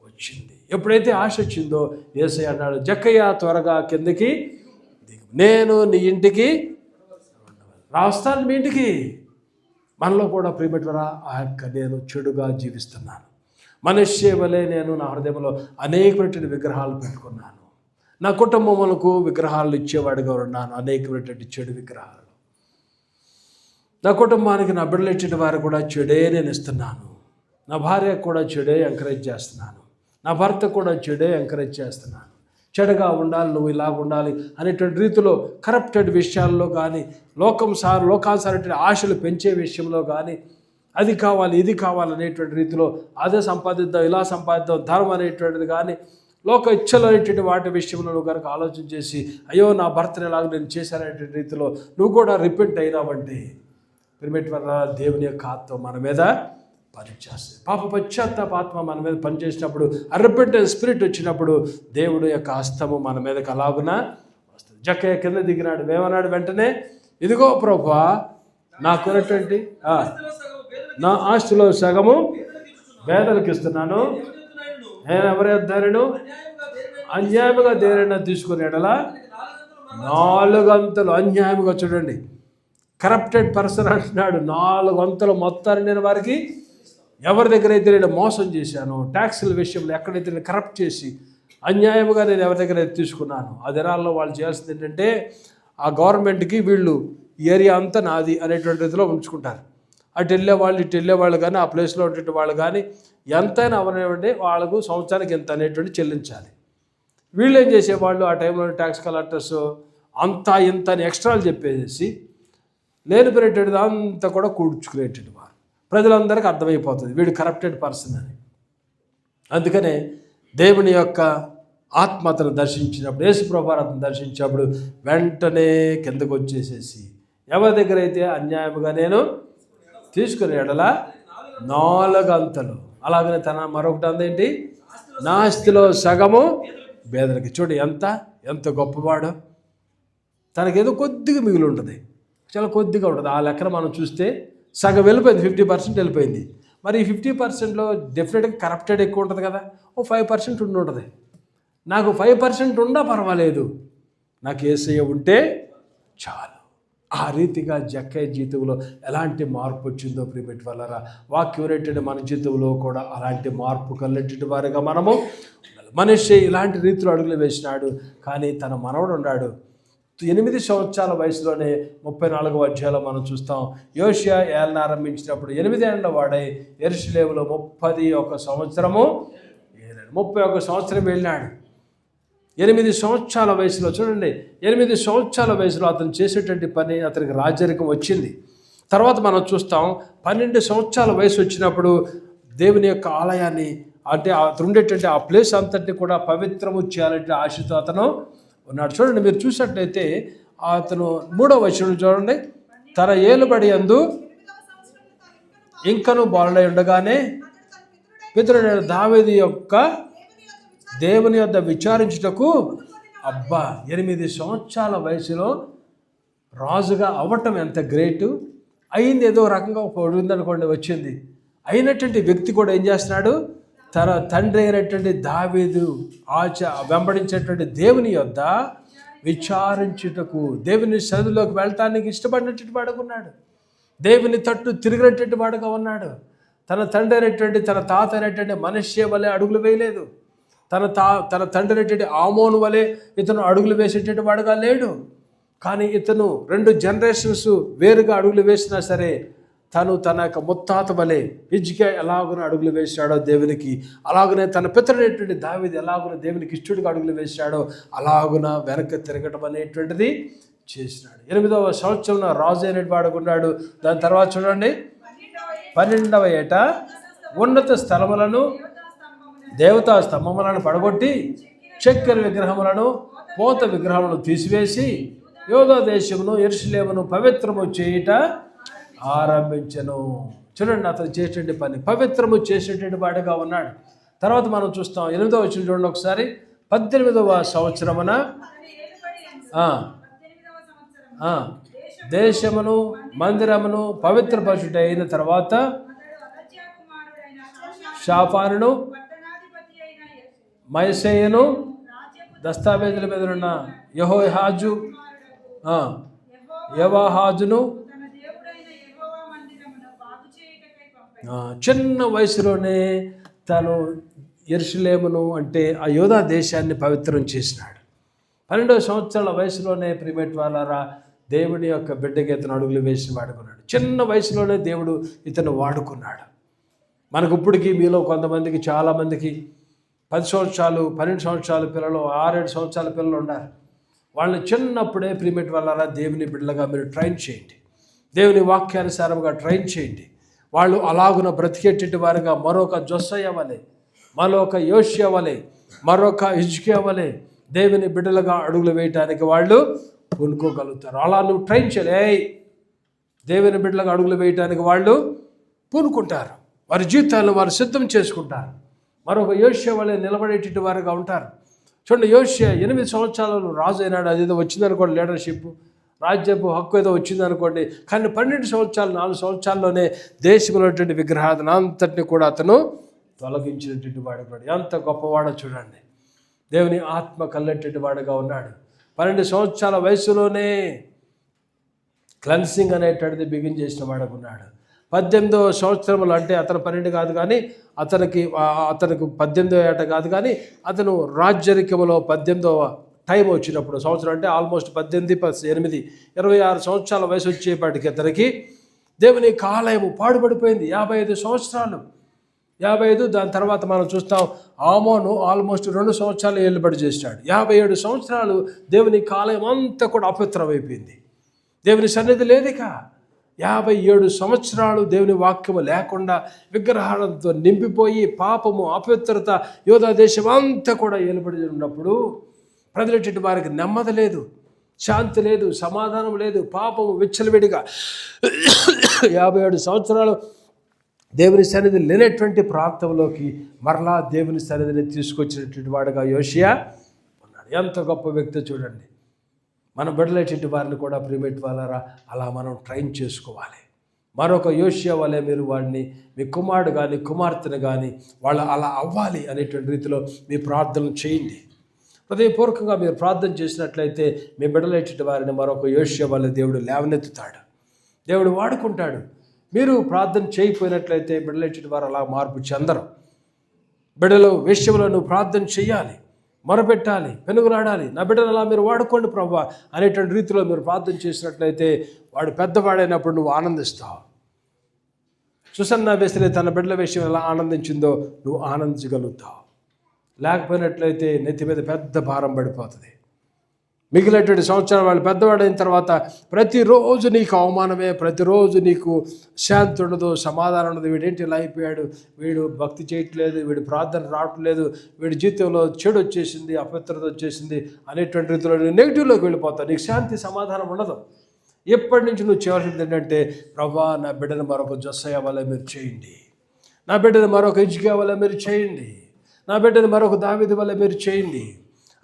వచ్చింది. ఎప్పుడైతే ఆశ వచ్చిందో యేసయ్య అన్నాడు, జక్కయ్య త్వరగా కిందకి దిగు, నేను నీ ఇంటికి రాస్తాను, మీ ఇంటికి. మనలో కూడా ప్రియపెట్టరా నేను చెడుగా జీవిస్తున్నాను, మనుష్య వలె నేను నా హృదయంలో అనేకమైనటువంటి విగ్రహాలు పెట్టుకున్నాను, నా కుటుంబములకు విగ్రహాలు ఇచ్చేవాడిగా ఉన్నాను, అనేకమైనటువంటి చెడు విగ్రహాలు. నా కుటుంబానికి నా బిడ్డలు ఇచ్చిన వారు కూడా చెడే నేను ఇస్తున్నాను, నా భార్య కూడా చెడే ఎంకరేజ్ చేస్తున్నాను, నా భర్త కూడా చెడే ఎంకరేజ్ చేస్తున్నాను. చెడుగా ఉండాలి, నువ్వు ఇలా ఉండాలి అనేటువంటి రీతిలో కరప్టెడ్ విషయాల్లో కానీ, లోకానుసారమైన ఆశలు పెంచే విషయంలో కానీ, అది కావాలి ఇది కావాలి అనేటువంటి రీతిలో అదే సంపాదిద్దాం ఇలా సంపాదిద్దాం ధర్మం అనేటువంటిది కానీ, లోక ఇచ్చలు అనేటువంటి వాటి విషయంలో నువ్వు కనుక ఆలోచన చేసి అయ్యో నా భర్తని ఎలాగ నేను చేశాననేటువంటి రీతిలో నువ్వు కూడా రిపెంట్ అయినావంటే పిరిమెట్ వల్ల దేవుని యొక్క ఆత్మ మన మీద పనిచేస్తుంది. పాప పశ్చాత్తాప ఆత్మ మన మీద పనిచేసినప్పుడు, రిపెంటెన్స్ స్పిరిట్ వచ్చినప్పుడు దేవుడు యొక్క హస్తము మన మీదకి అలాగున వస్తుంది. జక్కయ్య కింద దిగినాడు, ఏమన్నాడు వెంటనే, ఇదిగో ప్రభువా నాకున్నటువంటి నా ఆస్తిలో సగము పేదలకు ఇస్తున్నాను, నేను ఎవరి ధరను అన్యాయముగా దేరైనా తీసుకుని ఎడలా 4 అంతలు అన్యాయముగా. చూడండి, కరప్టెడ్ పర్సన్ అంటున్నాడు, 4 అంతలు మొత్తాన్ని నేను వారికి ఎవరి దగ్గర అయితే నేను మోసం చేశాను, ట్యాక్సుల విషయంలో ఎక్కడైతే నేను కరప్ట్ చేసి అన్యాయముగా నేను ఎవరి దగ్గర అయితే తీసుకున్నాను, ఆ దినాల్లో వాళ్ళు చేస్తుంది ఏంటంటే ఆ గవర్నమెంట్కి వీళ్ళు ఏరియా అంతా నాది అనేటువంటి రీతిలో ఉంచుకుంటారు. అటు వెళ్ళేవాళ్ళు ఇటు వెళ్ళేవాళ్ళు కానీ, ఆ ప్లేస్లో ఉండే వాళ్ళు కానీ ఎంతైనా అవనివ్వండి వాళ్ళకు సంవత్సరానికి ఎంత అనేటువంటి చెల్లించాలి. వీళ్ళు ఏం చేసేవాళ్ళు, ఆ టైంలో ట్యాక్స్ కలెక్టర్స్ అంతా ఇంత అని ఎక్స్ట్రాలు చెప్పేసి లేనిపోయేటది అంతా కూడా కూర్చుకునేటట్టు వారు. ప్రజలందరికీ అర్థమైపోతుంది వీడు కరప్టెడ్ పర్సన్ అని. అందుకనే దేవుని యొక్క ఆత్మతను దర్శించినప్పుడు, యేసుప్రభువు అతను దర్శించినప్పుడు వెంటనే కిందకు వచ్చేసేసి ఎవరి దగ్గర అయితే అన్యాయముగా నేను తీసుకుని ఎడల 4 అంతలు, అలాగనే తన మరొకటి అందేంటి, నా ఆస్తిలో సగము పేదలకి. చూడు ఎంత గొప్పవాడు, తనకేదో కొద్దిగా మిగిలి ఉంటుంది, చాలా కొద్దిగా ఉంటుంది. ఆ లెక్కన మనం చూస్తే సగం వెళ్ళిపోయింది, 50% వెళ్ళిపోయింది. మరి ఈ 50%లో డెఫినెట్గా కరప్టెడ్ ఎక్కువ ఉంటుంది కదా, ఓ 5% ఉండి ఉంటుంది. నాకు 5% ఉన్నా పర్వాలేదు, నాకు యేసయ్య ఉంటే చాలు. ఆ రీతిగా జక్కయ్య జీవితంలో ఎలాంటి మార్పు వచ్చిందో ప్రియపెట్టి వాళ్ళరా, వాక్యం మన జీవితంలో కూడా అలాంటి మార్పు కలిగినటువంటి వారిగా మనము. మనిషి ఇలాంటి రీతిలో అడుగులు వేసినాడు, కానీ తన మనవడు ఉన్నాడు. 8 సంవత్సరాల వయసులోనే 34వ అధ్యాయంలో మనం చూస్తాం, యోషియా ఏలన ఆరంభించినప్పుడు 8 ఏళ్ల వాడై యెరూషలేములో 31 సంవత్సరము 31 సంవత్సరం వెళ్ళినాడు. 8 సంవత్సరాల వయసులో, చూడండి 8 సంవత్సరాల వయసులో అతను చేసేటువంటి పని, అతనికి రాజరికం వచ్చింది. తర్వాత మనం చూస్తాం 12 సంవత్సరాల వయసు వచ్చినప్పుడు దేవుని యొక్క ఆలయాన్ని, అంటే అతను ఉండేటువంటి ఆ ప్లేస్ అంతటిని కూడా పవిత్రము చేయాలంటే ఆశతో అతను ఉన్నాడు. చూడండి, మీరు చూసినట్లయితే అతను 3వ వచనం చూడండి, తన ఏలుబడి యందు ఇంకను బాలుడై ఉండగానే పితరుడైన దావీదు యొక్క దేవుని యొద్ద విచారించుటకు, 8 సంవత్సరాల వయసులో రాజుగా అవ్వటం ఎంత గ్రేటు. అయింది ఏదో రకంగా ఉందనుకోండి, వచ్చింది. అయినటువంటి వ్యక్తి కూడా ఏం చేస్తున్నాడు, తన తండ్రి అయినటువంటి దావీదు వెంబడించేటువంటి దేవుని యొద్ద విచారించుటకు, దేవుని సన్నిధిలోకి వెళ్ళటానికి ఇష్టపడినటువంటి వాడుకున్నాడు, దేవుని తట్టు తిరిగినటువంటి వాడుగా ఉన్నాడు. తన తండ్రి అయినటువంటి తన తాత అయినటువంటి మనుష్య వలె అడుగులు వేయలేదు. తన తండ్రి అయినటువంటి ఆమోను వలె ఇతను అడుగులు వేసేటువంటి వాడుగా లేడు. కానీ ఇతను 2 జనరేషన్స్ వేరుగా అడుగులు వేసినా సరే, తను తన యొక్క ముత్తాత వలె హిజ్కియా ఎలాగున అడుగులు వేశాడో దేవునికి, అలాగనే తన పితరుడైనటువంటి దావీదు ఎలాగున దేవునికి ఇష్టడుగా అడుగులు వేశాడో అలాగున వెనక్కి తిరగటం అనేటువంటిది చేసినాడు. 8వ సంవత్సరంలో రాజు అయినటువంటి వాడుకున్నాడు. దాని తర్వాత చూడండి, 12వ ఏట ఉన్నత స్థలములను, దేవతా స్తంభములను పడగొట్టి చక్కెర విగ్రహములను, పోత విగ్రహములను తీసివేసి యోధా దేశమును యెరూషలేమును పవిత్రము చేయుట ఆరంభించెను. చూడండి, అతను చేసేటువంటి పని పవిత్రము చేసేటువంటి వాడిగా ఉన్నాడు. తర్వాత మనం చూస్తాం 8వ వచనం చూడండి ఒకసారి, 18వ సంవత్సరమున దేశమును మందిరమును పవిత్రపరచుట అయిన తర్వాత షాఫానును మైసేయను దస్తావేజుల మీద ఉన్న యెహోయాహాజు యెహోవాహాజును చిన్న వయసులోనే తను యెరూషలేమును అంటే ఆ యూదా దేశాన్ని పవిత్రం చేసినాడు. 12 సంవత్సరాల వయసులోనే ప్రియమైన వాళ్ళారా దేవుని యొక్క బిడ్డకి ఇతను అడుగులు వేసి వాడుకున్నాడు. చిన్న వయసులోనే దేవుడు ఇతను వాడుకున్నాడు. మనకు ఇప్పటికీ మీలో కొంతమందికి చాలామందికి 10 సంవత్సరాలు 12 సంవత్సరాల పిల్లలు 6-7 సంవత్సరాల పిల్లలు ఉన్నారు. వాళ్ళని చిన్నప్పుడే ప్రియమైన వాళ్ళారా దేవుని బిడ్డలుగా మీరు ట్రైన్ చేయండి. దేవుని వాక్యానుసారంగా ట్రైన్ చేయండి. వాళ్ళు అలాగున బ్రతికేటట్టు వారుగా మరొక జొస్సయ్య వలె, మరొక యోషియా వలె, మరొక హిజ్కియా వలె దేవుని బిడ్డలుగా అడుగులు వేయటానికి వాళ్ళు పూనుకోగలుగుతారు. అలా నువ్వు ట్రైన్ చేయలే. దేవుని బిడ్డలుగా అడుగులు వేయటానికి వాళ్ళు పూనుకుంటారు. వారి జీవితాలను వారు సిద్ధం చేసుకుంటారు. మరొక యోషియా వలె నిలబడేటట్టు వారుగా ఉంటారు. చూడండి, యోషియా 8 సంవత్సరాలు రాజు అయినాడు. అదేదో వచ్చిందనుకోండి, లీడర్షిప్ రాజ్యపు హక్కు ఏదో వచ్చిందనుకోండి. కానీ 12 సంవత్సరాలు 4 సంవత్సరాల్లోనే దేశంలోటువంటి విగ్రహాలను అంతటిని కూడా అతను తొలగించినటువంటి వాడు. ఎంత గొప్పవాడో చూడండి. దేవుని ఆత్మ కళ్ళేటటువంటి వాడుగా ఉన్నాడు. 12 సంవత్సరాల వయసులోనే క్లెన్సింగ్ అనేటువంటిది బిగిన్ చేసిన వాడుగా ఉన్నాడు. 18వ సంవత్సరములు అంటే అతను 12 కాదు కానీ అతనికి 18వ ఏట కాదు కానీ అతను రాజ్యరికములో 18వ టైం వచ్చినప్పుడు, సంవత్సరం అంటే ఆల్మోస్ట్ 18 + 8 26 సంవత్సరాల వయసు వచ్చేపాటికి అతనికి దేవుని ఆలయము పాడుపడిపోయింది. 55 సంవత్సరాలు 55. దాని తర్వాత మనం చూస్తాం ఆమోను ఆల్మోస్ట్ 2 సంవత్సరాలు ఏలుబడి చేశాడు. 57 సంవత్సరాలు దేవుని ఆలయం అంతా కూడా అపవిత్రమైపోయింది. దేవుని సన్నిధి లేదిక. 57 సంవత్సరాలు దేవుని వాక్యము లేకుండా విగ్రహాలతో నింపిపోయి పాపము అపవిత్రత యూదా దేశం అంతా కూడా ఏలుబడి ఉన్నప్పుడు ప్రజలెట్టి వారికి నెమ్మది లేదు, శాంతి లేదు, సమాధానం లేదు. పాపము విచ్చలవిడిగా 57 సంవత్సరాలు దేవుని సన్నిధి లేనటువంటి ప్రాంతంలోకి మరలా దేవుని సన్నిధిని తీసుకొచ్చినటువంటి వాడుగా యోషియా ఉన్నాడు. ఎంత గొప్ప వ్యక్తి చూడండి. మన బిడ్డలేటువంటి వారిని కూడా ప్రియమైన వాళ్ళారా అలా మనం ట్రైన్ చేసుకోవాలి. మరొక యోషియా వలె మీరు వాడిని మీ కుమారుడు కానీ కుమార్తెను కానీ వాళ్ళు అలా అవ్వాలి అనేటువంటి రీతిలో మీ ప్రార్థనలు చేయండి. హృదయపూర్వకంగా మీరు ప్రార్థన చేసినట్లయితే మీ బిడ్డలేటువంటి వారిని మరొక యోషియా వలె దేవుడు లేవనెత్తుతాడు, దేవుడు వాడుకుంటాడు. మీరు ప్రార్థన చేయకపోయినట్లయితే బిడ్డలేటువంటి వారు అలా మార్పు చెందరు. బిడ్డలు విషయంలో నువ్వు ప్రార్థన చేయాలి, మొరపెట్టాలి, పెనుగులాడాలి. నా బిడ్డను అలా మీరు వాడుకోండి ప్రభువా అనేటువంటి రీతిలో మీరు ప్రార్థన చేసినట్లయితే వాడు పెద్దవాడైనప్పుడు నువ్వు ఆనందిస్తావు. సుసన్న బెస్లీ తన బిడ్డల విషయం ఎలా ఆనందించిందో నువ్వు ఆనందించగలుగుతావు. లేకపోయినట్లయితే నెత్తి మీద పెద్ద భారం పడిపోతుంది. మిగిలినటువంటి సంవత్సరాలు వాళ్ళు పెద్దవాడైన తర్వాత ప్రతిరోజు నీకు అవమానమే, ప్రతిరోజు నీకు శాంతి ఉండదు, సమాధానం ఉండదు. వీడేంటి ఇలా అయిపోయాడు, వీడు భక్తి చేయట్లేదు, వీడు ప్రార్థన రావట్లేదు, వీడి జీవితంలో చెడు వచ్చేసింది, అపవిత్రత వచ్చేసింది అనేటువంటి రీతిలో నువ్వు నెగిటివ్లోకి వెళ్ళిపోతావు. నీకు శాంతి సమాధానం ఉండదు. ఎప్పటి నుంచి నువ్వు చేయవలసింది ఏంటంటే ప్రభా నా బిడ్డను మరొక జొస్సయ్య వల్ల మీరు చేయండి, నా బిడ్డను మరొక హిజ్కియా వల్ల మీరు చేయండి, నా బిడ్డను మరొక దావీదు వల్ల మీరు చేయండి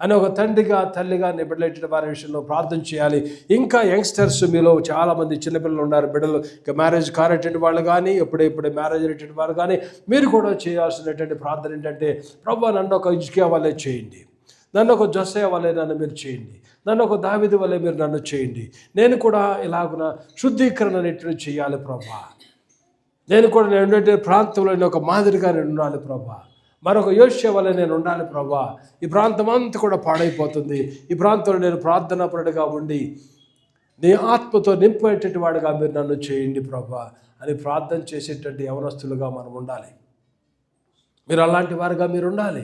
అని ఒక తండ్రిగా తల్లిగా నిబిడలేట వారి విషయంలో ప్రార్థన చేయాలి. ఇంకా యంగ్స్టర్స్ మీలో చాలామంది చిన్నపిల్లలు ఉన్నారు, బిడ్డలు ఇంకా మ్యారేజ్ కానటువంటి వాళ్ళు కానీ ఇప్పుడే మ్యారేజ్ అనేటువంటి వారు కానీ మీరు కూడా చేయాల్సినటువంటి ప్రార్థన ఏంటంటే ప్రభా నన్ను ఒక హిజ్కియా వల్లే చేయండి, నన్ను ఒక జొస్సయ్య వల్లే నన్ను మీరు చేయండి, నన్ను ఒక దావీదు వల్లే మీరు నన్ను చేయండి. నేను కూడా ఇలాగున శుద్ధీకరణ అనేటువంటి చేయాలి ప్రభా. నేను కూడా నేను ఉండే ప్రాంతంలో ఒక మాదిరిగా నేను ఉండాలి ప్రభా. మరొక యోషియా వల్ల నేను ఉండాలి ప్రభా. ఈ ప్రాంతం అంతా కూడా పాడైపోతుంది. ఈ ప్రాంతంలో నేను ప్రార్థనాపరుడిగా ఉండి నీ ఆత్మతో నింపేటటువంటి వాడుగా మీరు నన్ను చేయండి ప్రభా అని ప్రార్థన చేసేటటువంటి యవనస్తులుగా మనం ఉండాలి. మీరు అలాంటి వారుగా మీరు ఉండాలి.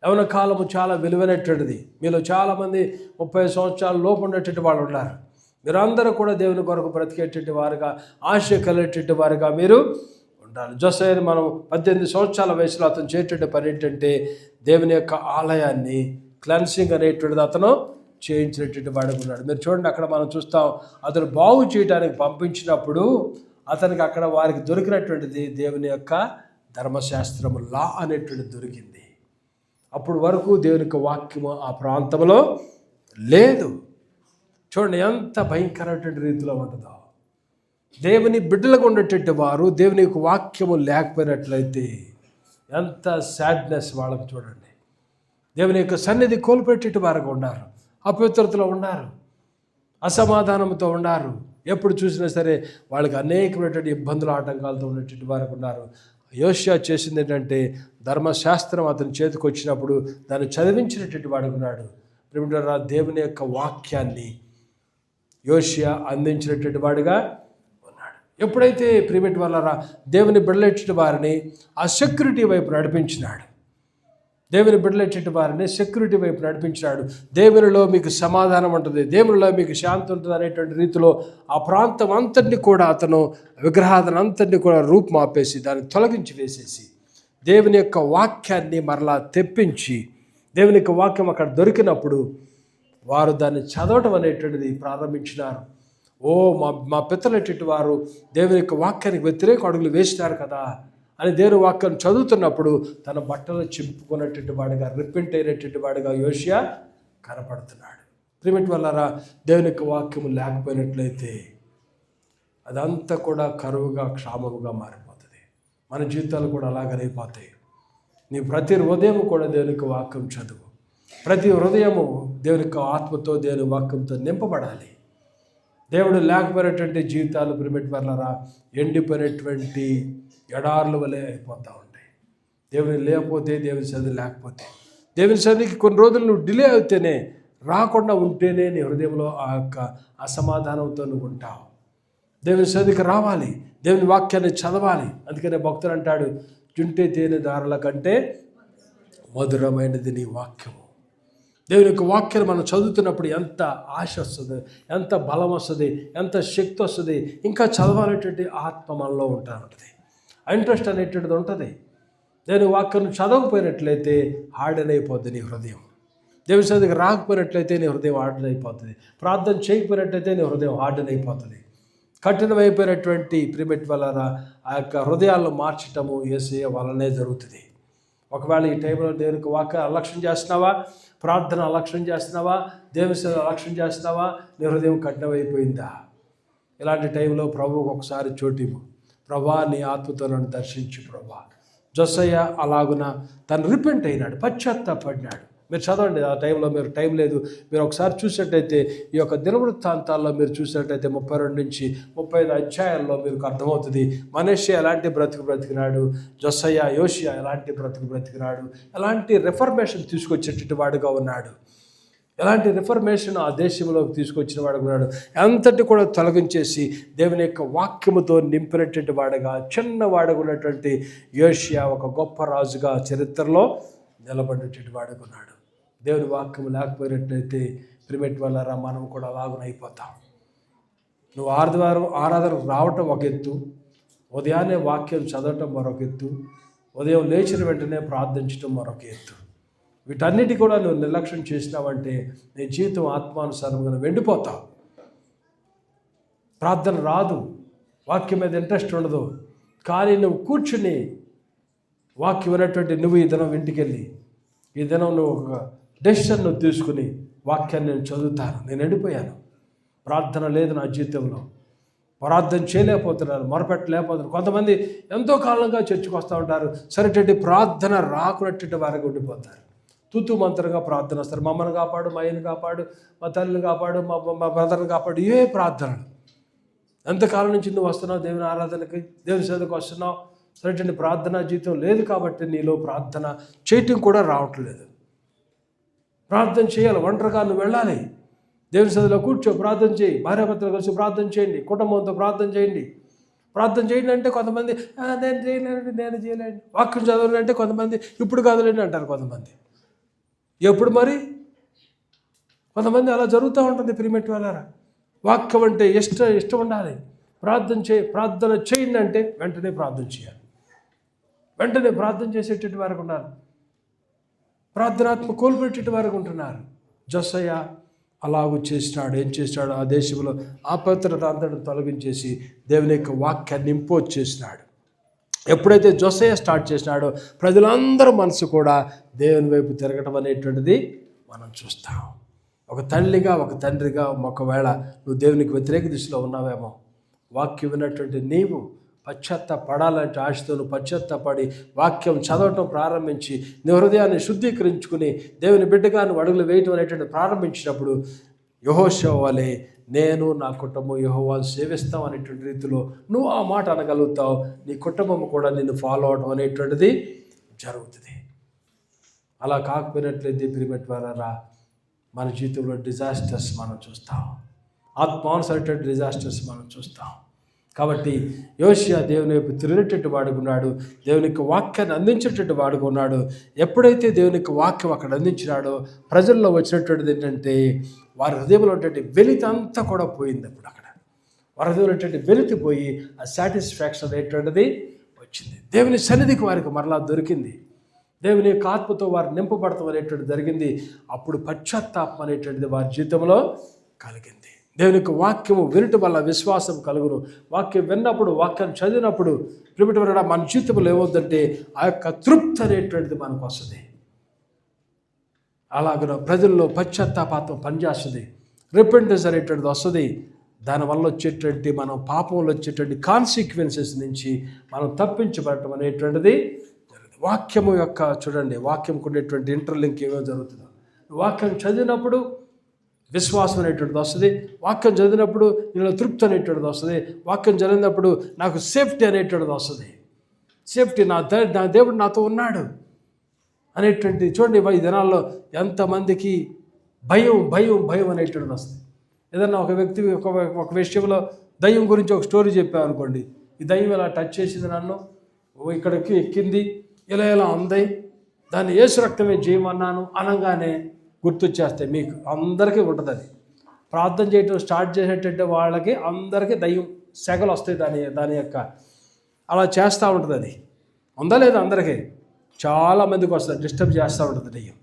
యవన కాలము చాలా విలువైనటువంటిది. మీలో చాలామంది 30 సంవత్సరాల లోపు ఉండేటువంటి వాళ్ళు ఉన్నారు. మీరందరూ కూడా దేవుని కొరకు బ్రతికేటటువంటి వారుగా, ఆశ కలిగేటటువంటి వారుగా మీరు ఉండాలి. జొస్సయ్యని మనం 18 సంవత్సరాల వయసులో అతను చేసేట పని ఏంటంటే దేవుని యొక్క ఆలయాన్ని క్లెన్సింగ్ అనేటువంటిది అతను చేయించినటువంటి వాడుకున్నాడు. మీరు చూడండి, అక్కడ మనం చూస్తాం అతను బాగు చేయడానికి పంపించినప్పుడు అతనికి అక్కడ వారికి దొరికినటువంటిది దేవుని యొక్క ధర్మశాస్త్రము, లా అనేటువంటిది దొరికింది. అప్పుడు వరకు దేవుని యొక్క వాక్యము ఆ ప్రాంతంలో లేదు. చూడండి ఎంత భయంకరమైనటువంటి రీతిలో ఉంటుందో. దేవుని బిడ్డలుగా ఉండేటట్టు వారు దేవుని యొక్క వాక్యము లేకపోయినట్లయితే ఎంత సాడ్నెస్ వాళ్ళకు. చూడండి, దేవుని యొక్క సన్నిధి కోల్పెట్టేటి వారుగా ఉన్నారు, అపవిత్రతలో ఉన్నారు, అసమాధానంతో ఉన్నారు. ఎప్పుడు చూసినా సరే వాళ్ళకి అనేకమైనటువంటి ఇబ్బందులు ఆటంకాలతో ఉన్నటువంటి వారికి ఉన్నారు. యోషియా చేసింది ఏంటంటే ధర్మశాస్త్రం అతని చేతికి వచ్చినప్పుడు దాన్ని చదివించినటువంటి వాడు ఉన్నాడు. ప్రియమైన దేవుని యొక్క వాక్యాన్ని యోషియా అందించినటువంటి వాడుగా ఉన్నాడు. ఎప్పుడైతే ప్రియమైన వాళ్ళ దేవుని బిడ్డలెట్టి వారిని ఆ సెక్యూరిటీ వైపు నడిపించినాడు, దేవుని బిడ్డలెట్టి వారిని సెక్యూరిటీ వైపు నడిపించినాడు. దేవునిలో మీకు సమాధానం ఉంటుంది, దేవునిలో మీకు శాంతి ఉంటుంది అనేటువంటి రీతిలో ఆ ప్రాంతం అంతటిని కూడా అతను విగ్రహాధన అంతటిని కూడా రూపుమాపేసి దాన్ని తొలగించి వేసేసి దేవుని యొక్క వాక్యాన్ని మరలా తెప్పించి, దేవుని యొక్క వాక్యం అక్కడ దొరికినప్పుడు వారు దాన్ని చదవటం అనేటువంటిది ప్రారంభించినారు. మా పితలెట్టి వారు దేవుని యొక్క వాక్యానికి వ్యతిరేక అడుగులు వేసినారు కదా అని దేవుని వాక్యం చదువుతున్నప్పుడు తన బట్టలు చింపుకున్నటువంటి వాడిగా, రిపెంట్ అయినటువంటి వాడిగా యోషియా కనపడుతున్నాడు. ప్రియమైన వాళ్ళారా, దేవుని యొక్క వాక్యము లేకపోయినట్లయితే అదంతా కూడా కరువుగా క్షామముగా మారిపోతుంది. మన జీవితాలు కూడా అలాగైపోతాయి. నీ ప్రతి హృదయము కూడా దేవుని యొక్క వాక్యం చదువు. ప్రతి హృదయము దేవుని యొక్క ఆత్మతో దేవుని వాక్యంతో నింపబడాలి. దేవుడు లేకపోయినటువంటి జీవితాలు ప్రియమైన వాళ్ళారా ఎండిపోయినటువంటి ఎడార్ల వలె అయిపోతూ ఉంటాయి. దేవుని లేకపోతే, దేవుని సన్నిధి లేకపోతే, దేవుని సన్నిధికి కొన్ని రోజులు నువ్వు డిలే అవుతేనే, రాకుండా ఉంటేనే నీ హృదయంలో ఆ యొక్క అసమాధానంతో నువ్వు ఉంటావు. దేవుని సన్నిధికి రావాలి, దేవుని వాక్యాన్ని చదవాలి. అందుకనే భక్తుడు అంటాడు, జుంటే తేనె దారుల కంటే మధురమైనది నీ వాక్యము. దేవుని యొక్క వాక్యాన్ని మనం చదువుతున్నప్పుడు ఎంత ఆశ వస్తుంది, ఎంత బలం వస్తుంది, ఎంత శక్తి వస్తుంది. ఇంకా చదవాలనేటువంటి ఆత్మ మనలో ఉంటుంది, ఇంట్రెస్ట్ అనేటువంటిది ఉంటుంది. దేవుని వాక్యం చదవకపోయినట్లయితే హార్డెన్ అయిపోద్ది నీ హృదయం. దేవుని సన్నిధికి రాకపోయినట్లయితే నీ హృదయం హార్డెన్ అయిపోతుంది. ప్రార్థన చేయకపోయినట్లయితే నీ హృదయం హార్డెన్ అయిపోతుంది. కఠినమైపోయినటువంటి ప్రిమిట్ వలన ఆ యొక్క హృదయాలను మార్చటము యేసయ్య వలనే జరుగుతుంది. ఒకవేళ ఈ టైంలో దేవునికి వాక్యాన్ని అలక్ష్యం చేస్తున్నావా, ప్రార్థన అలక్ష్యం చేస్తున్నావా, దేవుని సన్నిధిని అలక్ష్యం చేస్తున్నావా, నీ హృదయం కఠినమైపోయిందా? ఇలాంటి టైంలో ప్రభువుకు ఒకసారి చోటివ్వు. ప్రభా, నీ ఆత్మతో నన్ను దర్శించు ప్రభా. జొసయ్య అలాగున తను రిపెంట్ అయినాడు, పశ్చాత్తాపడినాడు. మీరు చదవండి, ఆ టైంలో మీరు టైం లేదు, మీరు ఒకసారి చూసినట్టయితే ఈ యొక్క దినవృత్తాంతాల్లో మీరు చూసినట్టయితే 32 నుంచి 35 అధ్యాయాల్లో మీకు అర్థమవుతుంది. మనష్య ఎలాంటి బ్రతికినాడు, జొసయ్య యోషియా ఎలాంటి బ్రతికినాడు, ఎలాంటి రిఫర్మేషన్ తీసుకొచ్చేటట్టు వాడుగా ఉన్నాడు, ఎలాంటి రిఫర్మేషన్ ఆ దేశంలోకి తీసుకొచ్చిన వాడు ఉన్నాడు. అంతటి కూడా తొలగించేసి దేవుని యొక్క వాక్యముతో నింపినటువంటి వాడుగా, చిన్నవాడుగా ఉన్నటువంటి యోషియా ఒక గొప్ప రాజుగా చరిత్రలో నిలబడినటువంటి వాడుగా ఉన్నాడు. దేవుని వాక్యము లేకపోయినట్లయితే ప్రిమిట్ వల్ల మనం కూడా అలాగున అయిపోతాం. నువ్వు ఆరాధనకు రావటం ఒక ఎత్తు, ఉదయాన్నే వాక్యం చదవటం మరొక ఎత్తు, ఉదయం లేచిన వెంటనే ప్రార్థించడం మరొక ఎత్తు. వీటన్నిటి కూడా నువ్వు నిర్లక్ష్యం చేసినావంటే నీ జీవితం ఆత్మానుసారంగా వెండిపోతావు. ప్రార్థన రాదు, వాక్యం మీద ఇంట్రెస్ట్ ఉండదు. కానీ నువ్వు కూర్చుని వాక్యం ఉన్నటువంటి నువ్వు ఈ దినం ఇంటికి వెళ్ళి, ఈ దినం నువ్వు ఒక డెసిషన్ నువ్వు తీసుకుని వాక్యాన్ని నేను చదువుతాను, నేను ఎండిపోయాను, ప్రార్థన లేదు నా జీవితంలో, ప్రార్థన చేయలేకపోతున్నారు, మొరపెట్టలేకపోతున్నారు. కొంతమంది ఎంతో కాలంగా చర్చకు వస్తూ ఉంటారు, సరేటటువంటి ప్రార్థన రాకున్నటువంటి వారికి ఉండిపోతారు. తూతూ మంత్రంగా ప్రార్థన వస్తారు. మా అమ్మని కాపాడు, మా అయ్యని కాపాడు, మా తల్లిని కాపాడు, మా బ్రదర్ని కాపాడు, ఏ ప్రార్థనలు. ఎంతకాలం నుంచి నువ్వు వస్తున్నావు దేవుని ఆరాధనకి, దేవుని సన్నిధికి వస్తున్నావు, సరైన ప్రార్థనా జీవితం లేదు కాబట్టి నీలో ప్రార్థన చేయటం కూడా రావట్లేదు. ప్రార్థన చేయాలి, ఒంటరిగా నువ్వు వెళ్ళాలి, దేవుని సన్నిధిలో కూర్చో, ప్రార్థన చేయి, భార్యాభర్తలు కలిసి ప్రార్థన చేయండి, కుటుంబంతో ప్రార్థన చేయండి. ప్రార్థన చేయండి అంటే కొంతమంది నేను చేయలేండి, వాక్యం చదవలేండి అంటే కొంతమంది ఇప్పుడు కాదులేండి అంటారు. కొంతమంది ఎప్పుడు మరి కొంతమంది అలా జరుగుతూ ఉంటుంది. ప్రిమిట్ వాళ్ళారా, వాక్యం అంటే ఇష్టం ఉండాలి. ప్రార్థన చేయండి అంటే వెంటనే ప్రార్థన చేయాలి, వెంటనే ప్రార్థన చేసేటటువంటి వారికి ఉన్నారు, ప్రార్థనాత్మ కోల్పెట్టేటి వారికి ఉంటున్నారు. జొసయ్య అలాగూ చేసినాడు. ఏం చేసినాడు? ఆ దేశంలో అపవిత్రత అంతటిని తొలగించేసి దేవుని యొక్క వాక్యాన్ని ఇంపోజ్ చేసినాడు. ఎప్పుడైతే జొసయ్య స్టార్ట్ చేసినాడో ప్రజలందరూ మనసు కూడా దేవుని వైపు తిరగటం అనేటువంటిది మనం చూస్తాం. ఒక తల్లిగా, ఒక తండ్రిగా ఒకవేళ నువ్వు దేవునికి వ్యతిరేక దిశలో ఉన్నావేమో, వాక్యం విన్నటువంటి నీవు పశ్చాత్తాపడాలంటే ఆశతో నువ్వు పశ్చాత్తాపడి వాక్యం చదవటం ప్రారంభించి నీ హృదయాన్ని శుద్ధీకరించుకుని దేవుని బిడ్డగా నువ్వు అడుగులు వేయటం అనేటువంటి ప్రారంభించినప్పుడు యెహోషువ వలె నేను నా కుటుంబం యెహోవాను సేవిస్తాం అనేటువంటి రీతిలో నువ్వు ఆ మాట అనగలుగుతావు. నీ కుటుంబం కూడా నిన్ను ఫాలో అవడం అనేటువంటిది జరుగుతుంది. అలా కాకపోయినట్లయితే ప్రియమైనవారా, మన జీవితంలో డిజాస్టర్స్ మనం చూస్తాం, ఆత్మానుసరైన డిజాస్టర్స్ మనం చూస్తాం. కాబట్టి యోషియా దేవుని వైపు తిరిగేటట్టు వాడుకున్నాడు, దేవునికి వాక్యాన్ని అందించేటట్టు వాడుకున్నాడు. ఎప్పుడైతే దేవునికి వాక్యం అక్కడ అందించినాడో ప్రజల్లో వచ్చినటువంటిది ఏంటంటే వారి హృదయంలో ఉన్నటువంటి వెలితి అంతా కూడా పోయింది. అప్పుడు అక్కడ వారి హృదయంలో ఉన్నటువంటి వెలితి పోయి ఆ సాటిస్ఫాక్షన్ అనేటువంటిది వచ్చింది. దేవుని సన్నిధికి వారికి మరలా దొరికింది. దేవుని యొక్క ఆత్మతో వారు నింపబడతాం అనేటువంటిది జరిగింది. అప్పుడు పశ్చాత్తాపం అనేటువంటిది వారి జీవితంలో కలిగింది. దేవుని యొక్క వాక్యము వినటం వల్ల విశ్వాసం కలుగును. వాక్యం విన్నప్పుడు, వాక్యం చదివినప్పుడు ప్రియమైన మన జీవితంలో ఏమవుతుందంటే ఆ యొక్క తృప్తి అనేటువంటిది మనకు వస్తుంది. అలాగ ప్రజల్లో పశ్చాత్తాపాతం పనిచేస్తుంది, రిపెంటెన్స్ అనేటువంటిది వస్తుంది. దానివల్ల వచ్చేటువంటి మనం పాపంలో వచ్చేటువంటి కాన్సిక్వెన్సెస్ నుంచి మనం తప్పించబడటం అనేటువంటిది జరుగుతుంది. వాక్యము యొక్క చూడండి, వాక్యంకు ఉండేటువంటి ఇంటర్లింక్ ఏమో జరుగుతుందో. వాక్యం చదివినప్పుడు విశ్వాసం అనేటువంటిది వస్తుంది, వాక్యం చదివినప్పుడు నేను తృప్తి అనేటువంటిది వస్తుంది, వాక్యం చదివినప్పుడు నాకు సేఫ్టీ అనేటువంటిది వస్తుంది. సేఫ్టీ, నా దేవుడు నాతో ఉన్నాడు అనేటువంటి. చూడండి ఈ దినాల్లో ఎంతమందికి భయం భయం భయం అనేటువంటిది వస్తుంది. ఏదన్నా ఒక వ్యక్తి ఒక విషయంలో దయ్యం గురించి ఒక స్టోరీ చెప్పామనుకోండి, ఈ దయ్యం ఇలా టచ్ చేసింది, నన్ను ఇక్కడికి ఎక్కింది, ఇలా ఇలా అంది, దాన్ని యేసు రక్తమే చేయమన్నాను అనగానే గుర్తొచ్చేస్తాయి. మీకు అందరికీ ఉంటుంది అది. ప్రార్థన చేయటం స్టార్ట్ చేసేటట్టు వాళ్ళకి అందరికీ దయ్యం సెగలు వస్తాయి. దాని యొక్క అలా చేస్తూ ఉంటుంది. అది ఉందా లేదా అందరికీ, చాలామందికి వస్తుంది, డిస్టర్బ్ చేస్తూ ఉంటుంది దయ్యం.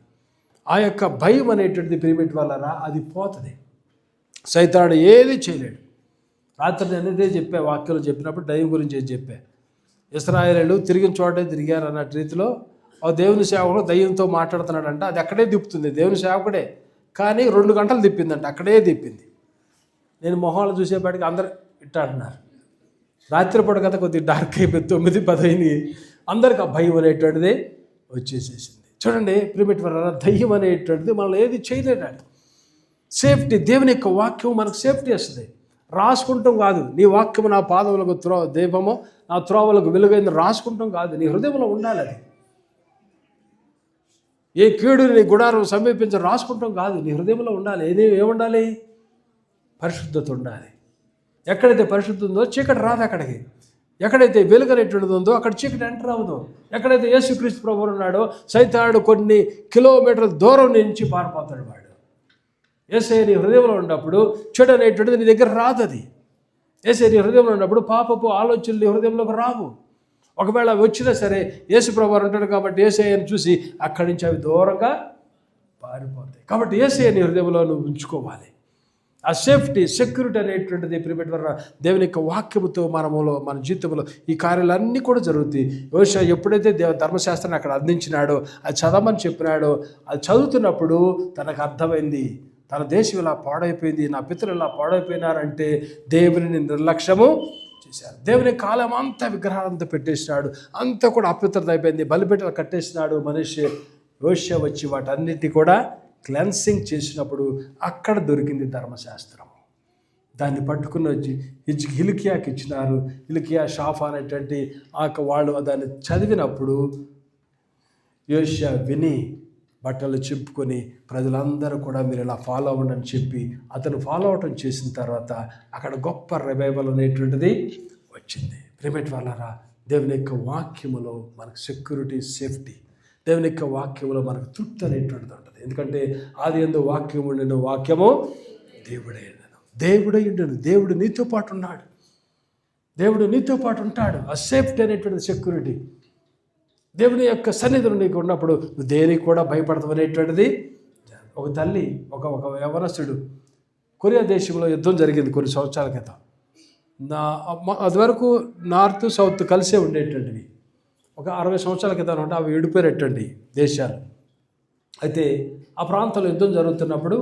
ఆ యొక్క భయం అనేటువంటిది పిరిమిట్ వల్ల అది పోతుంది. సైతానుడు ఏది చేయలేడు. రాత్రి నేను ఇదే చెప్పా, వాక్యంలో చెప్పినప్పుడు దయ్యం గురించి ఏది చెప్పా. ఇశ్రాయేలీయులు తిరిగిన చోటే తిరిగారు అన్నట్టు రీతిలో ఆ దేవుని సేవకుడు దయ్యంతో మాట్లాడుతున్నాడంట. అది అక్కడే తిప్పుతుంది, దేవుని సేవకుడే, కానీ 2 గంటలు తిప్పిందంట, అక్కడే తిప్పింది. నేను మొహాలు చూసేపాటికి అందరు ఇట్ట అంటున్నారు. రాత్రిపూట కదా కొద్దిగా డార్క్ అయిపోయింది, 9-10 అయింది. అందరికి ఆ భయం అనేటువంటిది వచ్చేసేసింది. చూడండి ప్రిమిట్ వల్ల దయ్యం అనేటువంటిది మనల్ని ఏది చేయలేడు. సేఫ్టీ, దేవుని యొక్క వాక్యం మనకు సేఫ్టీ వస్తుంది. రాసుకుంటాం కాదు, నీ వాక్యము నా పాదములకు దీపము నా త్రోవలకు వెలుగైంది రాసుకుంటాం కాదు, నీ హృదయంలో ఉండాలి. అది ఏ కీడుని నీ గుడారం సమీపించి రాసుకుంటాం కాదు, నీ హృదయంలో ఉండాలి. ఏముండాలి? పరిశుద్ధత ఉండాలి. ఎక్కడైతే పరిశుద్ధత ఉందో చీకటి రాదు అక్కడికి. ఎక్కడైతే వెలుగు అనేటువంటిది ఉందో అక్కడ చీకటి ఎంటర్ అవ్వదు. ఎక్కడైతే యేసుక్రీస్తు ప్రభువు ఉన్నాడో సైతానుడు కొన్ని కిలోమీటర్ల దూరం నుంచి పారిపోతాడు. వాడు యేసయ్య నీ హృదయంలో ఉన్నప్పుడు చెడు అనేటువంటిది నీ దగ్గర రాదు. అది యేసయ్య నీ హృదయంలో ఉన్నప్పుడు పాపపు ఆలోచనలు నీ హృదయంలోకి రావు. ఒకవేళ వచ్చినా సరే యేసు ప్రభువు ఉంటాడు కాబట్టి యేసయ్యను చూసి అక్కడి నుంచి అవి దూరంగా పారిపోతాయి. కాబట్టి యేసయ్య నీ హృదయంలో నువ్వు ఉంచుకోవాలి. ఆ సేఫ్టీ, సెక్యూరిటీ అనేటువంటిది ప్రిపేట్ వల్ల దేవుని యొక్క వాక్యముతో మన జీవితంలో ఈ కార్యాలన్నీ కూడా జరుగుతాయి. యోషువ ఎప్పుడైతే ధర్మశాస్త్రాన్ని అక్కడ అందించినాడో, అది చదవమని చెప్పినాడో, అది చదువుతున్నప్పుడు తనకు అర్థమైంది, తన దేశం ఇలా పాడైపోయింది, నా పితరులు ఇలా పాడైపోయినారంటే దేవుని నిర్లక్ష్యము చేశారు. దేవుని కాలం అంతా విగ్రహాలంతా పెట్టేసినాడు, అంతా కూడా అపవిత్రత అయిపోయింది, బలిపీఠాలు కట్టేసినాడు మనిషి. యోషువ వచ్చి వాటన్నిటి కూడా క్లెన్సింగ్ చేసినప్పుడు అక్కడ దొరికింది ధర్మశాస్త్రం. దాన్ని పట్టుకుని వచ్చి హిల్కియాకి ఇచ్చినారు. హిల్కియా, షాఫా అనేటువంటి వాళ్ళు దాన్ని చదివినప్పుడు యోషువ విని బట్టలు చింపుకొని ప్రజలందరూ కూడా మీరు ఇలా ఫాలో అవ్వండి అని చెప్పి అతను ఫాలో అవటం చేసిన తర్వాత అక్కడ గొప్ప రివైవల్ అనేటువంటిది వచ్చింది. ప్రిమిట్ వాళ్ళరా, దేవుని యొక్క వాక్యములో మనకు సెక్యూరిటీ, సేఫ్టీ, దేవుని యొక్క వాక్యములో మనకు తృప్తి అనేటువంటిది ఉంటుంది. ఎందుకంటే ఆది యందు వాక్యము ఉండెను, వాక్యము దేవుడై ఉండెను, దేవుడై ఉండెను. దేవుడు నీతో పాటు ఉన్నాడు, దేవుడు నీతో పాటు ఉంటాడు. ఆ సేఫ్టీ అనేటువంటి సెక్యూరిటీ దేవుని యొక్క సన్నిధిలో నీకు ఉన్నప్పుడు నువ్వు దేనికి కూడా భయపడతావు అనేటువంటిది. ఒక తల్లి, ఒక యవనస్తుడు, కొరియా దేశంలో యుద్ధం జరిగింది కొన్ని సంవత్సరాల క్రితం. అది వరకు నార్త్ సౌత్ కలిసే ఉండేటువంటివి. ఒక 60 సంవత్సరాల క్రితం అంటే అవి విడిపోయినటువంటి దేశాలు. అయితే ఆ ప్రాంతంలో యుద్ధం జరుగుతున్నప్పుడు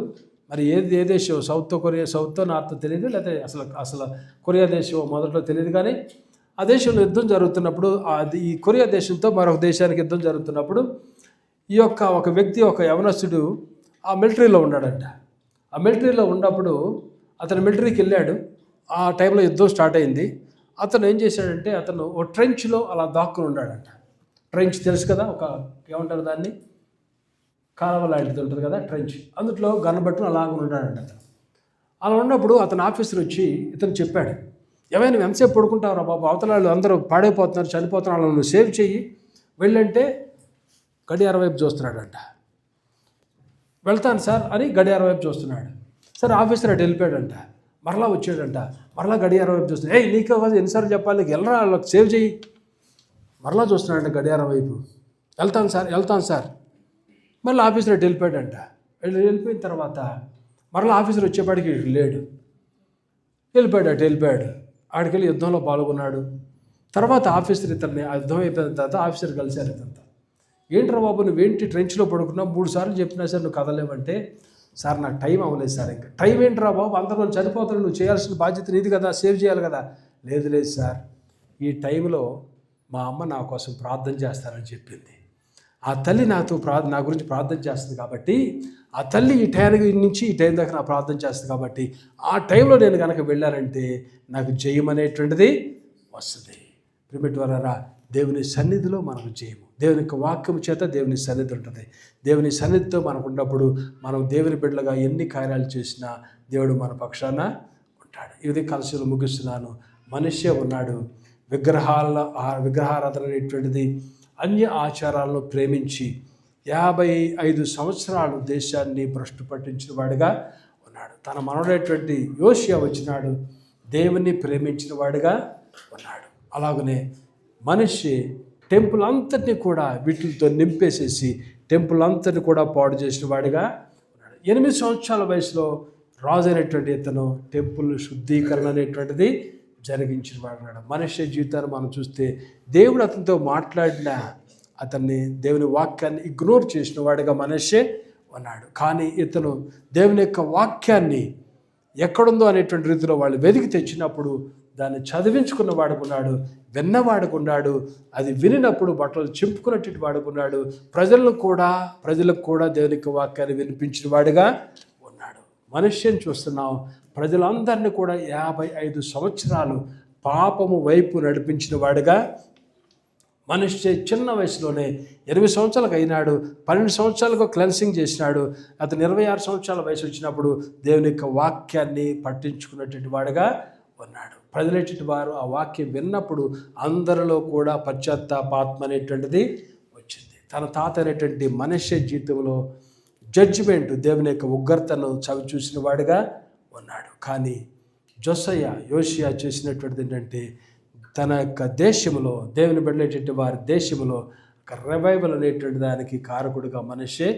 మరి ఏ దేశం, సౌత్ నార్త్ తెలియదు, లేకపోతే అసలు కొరియా దేశం మొదట్లో తెలియదు. కానీ ఆ దేశంలో యుద్ధం జరుగుతున్నప్పుడు, ఈ కొరియా దేశంతో మరొక దేశానికి యుద్ధం జరుగుతున్నప్పుడు ఈ యొక్క ఒక వ్యక్తి, ఒక యవనస్తుడు ఆ మిలిటరీలో ఉన్నాడంట. ఆ మిలిటరీలో ఉన్నప్పుడు అతను మిలిటరీకి వెళ్ళాడు. ఆ టైంలో యుద్ధం స్టార్ట్ అయింది. అతను ఏం చేశాడంటే, అతను ఓ ట్రెంచ్లో అలా దాక్కుని ఉన్నాడంట. ట్రెంచ్ తెలుసు కదా, ఒక ఏమంటారు దాన్ని, కాలువ లాంటిది ఉంటుంది కదా ట్రెంచ్, అందులో గన్నబట్టును అలాగ ఉన్నాడంట అతను. అలా ఉన్నప్పుడు అతను ఆఫీసర్ వచ్చి ఇతను చెప్పాడు, ఏమైనా నువ్వు ఎంతసేపు పడుకుంటావురా బాబు, అవతల వాళ్ళు అందరూ పాడైపోతున్నారు, చనిపోతున్నారు, వాళ్ళని నువ్వు సేవ్ చెయ్యి వెళ్ళంటే గడియార వైపు చూస్తున్నాడంట. వెళ్తాను సార్ అని గడియార వైపు చూస్తున్నాడు. సరే ఆఫీసర్ అటు వెళ్ళిపోయాడంట. మరలా వచ్చాడంట, మరలా గడియార వైపు చూస్తున్నాడు. నీకు కాదు ఎన్నిసార్లు చెప్పాలి, నీకు వెళ్ళరా, వాళ్ళకి సేవ్ చెయ్యి. మరలా చూస్తున్నాడంట గడియార వైపు. వెళ్తాను సార్ మళ్ళీ ఆఫీసర్ అటు వెళ్ళిపోయాడంట. వెళ్ళిపోయిన తర్వాత మరలా ఆఫీసర్ వచ్చేపాటికి లేడు, వెళ్ళిపోయాడు. ఆడికి వెళ్ళి యుద్ధంలో పాల్గొన్నాడు. తర్వాత ఆఫీసర్ ఇతన్ని, యుద్ధం అయిపోయిన తర్వాత ఆఫీసర్ కలిశారు ఇతనితో. ఏంట్రా బాబు నువ్వేంటి ట్రెంచ్లో పడుకున్నావు, 3 సార్లు చెప్పినా సార్ నువ్వు కదలేవంటే, సార్ నాకు టైం అవ్వలేదు సార్. ఇంకా టైం ఏంట్రా బాబు, అందరూ చనిపోతారు, నువ్వు చేయాల్సిన బాధ్యత నీది కదా, సేవ్ చేయాలి కదా. లేదు సార్, ఈ టైంలో మా అమ్మ నా కోసం ప్రార్థన చేస్తారని చెప్పింది. ఆ తల్లి నా గురించి ప్రార్థన చేస్తుంది కాబట్టి, ఆ తల్లి ఈ టైం నుంచి ఈ టైం దాకా నా ప్రార్థన చేస్తుంది కాబట్టి, ఆ టైంలో నేను కనుక వెళ్ళానంటే నాకు జయం అనేటువంటిది వస్తుంది. ప్రియమైనవారా, దేవుని సన్నిధిలో మనకు జయము, దేవుని యొక్క వాక్యం చేత దేవుని సన్నిధి ఉంటుంది. దేవుని సన్నిధితో మనకు ఉన్నప్పుడు మనం దేవుని బిడ్డలుగా ఎన్ని కార్యాలు చేసినా దేవుడు మన పక్షాన ఉంటాడు. ఇది కలశలు ముగిస్తున్నాను. మనిషే ఉన్నాడు, విగ్రహారాధన అనేటువంటిది అన్య ఆచారాలను ప్రేమించి 55 సంవత్సరాలు దేశాన్ని భ్రష్టు పట్టించిన వాడిగా ఉన్నాడు. తన మనవడైనటువంటి యోషియా వచ్చినాడు, దేవుని ప్రేమించిన వాడిగా ఉన్నాడు. అలాగనే మనిషి టెంపుల్ అంతటిని కూడా వీటితో నింపేసేసి టెంపుల్ అంతటిని కూడా పాడు చేసిన వాడిగా ఉన్నాడు. 8 సంవత్సరాల వయసులో రాజు అయినటువంటి ఇతను టెంపుల్ శుద్ధీకరణ అనేటువంటిది జరిగించిన వాడు ఉన్నాడు. మనిషి జీవితాన్ని మనం చూస్తే దేవుడు అతనితో మాట్లాడిన అతన్ని, దేవుని వాక్యాన్ని ఇగ్నోర్ చేసిన వాడిగా మనిషే ఉన్నాడు. కానీ ఇతను దేవుని యొక్క వాక్యాన్ని ఎక్కడుందో అనేటువంటి రీతిలో వాళ్ళు వెతికి తెచ్చినప్పుడు దాన్ని చదివించుకున్న వాడుకున్నాడు, విన్నవాడుకున్నాడు. అది వినినప్పుడు బట్టలు చింపుకున్నట్టు వాడుకున్నాడు. ప్రజలకు కూడా దేవుని యొక్క వాక్యాన్ని వినిపించిన వాడిగా ఉన్నాడు. మనిషిని చూస్తున్నాం, ప్రజలందరినీ కూడా 55 సంవత్సరాలు పాపము వైపు నడిపించిన వాడిగా మనిషి చిన్న వయసులోనే 8 సంవత్సరాలకు అయినాడు. 12 సంవత్సరాలకు క్లెన్సింగ్ చేసినాడు. అతను 26 సంవత్సరాల వయసు వచ్చినప్పుడు దేవుని యొక్క వాక్యాన్ని పట్టించుకున్నటువంటి వాడుగా ఉన్నాడు. ప్రజలైనటువంటి వారు ఆ వాక్యం విన్నప్పుడు అందరిలో కూడా పశ్చాత్తాపాత్మ అనేటువంటిది వచ్చింది. తన తాత అనేటువంటి మనిషి జీవితంలో జడ్జిమెంట్, దేవుని యొక్క ఉగ్రతను చవి చూసిన వాడిగా ఉన్నాడు. కానీ యోషియా చేసినటువంటిది ఏంటంటే, తన యొక్క దేశంలో, దేవుని బిడ్డలైనటువంటి వారి దేశంలో ఒక రివైవల్ అనేటువంటి దానికి కారకుడిగా మనిషే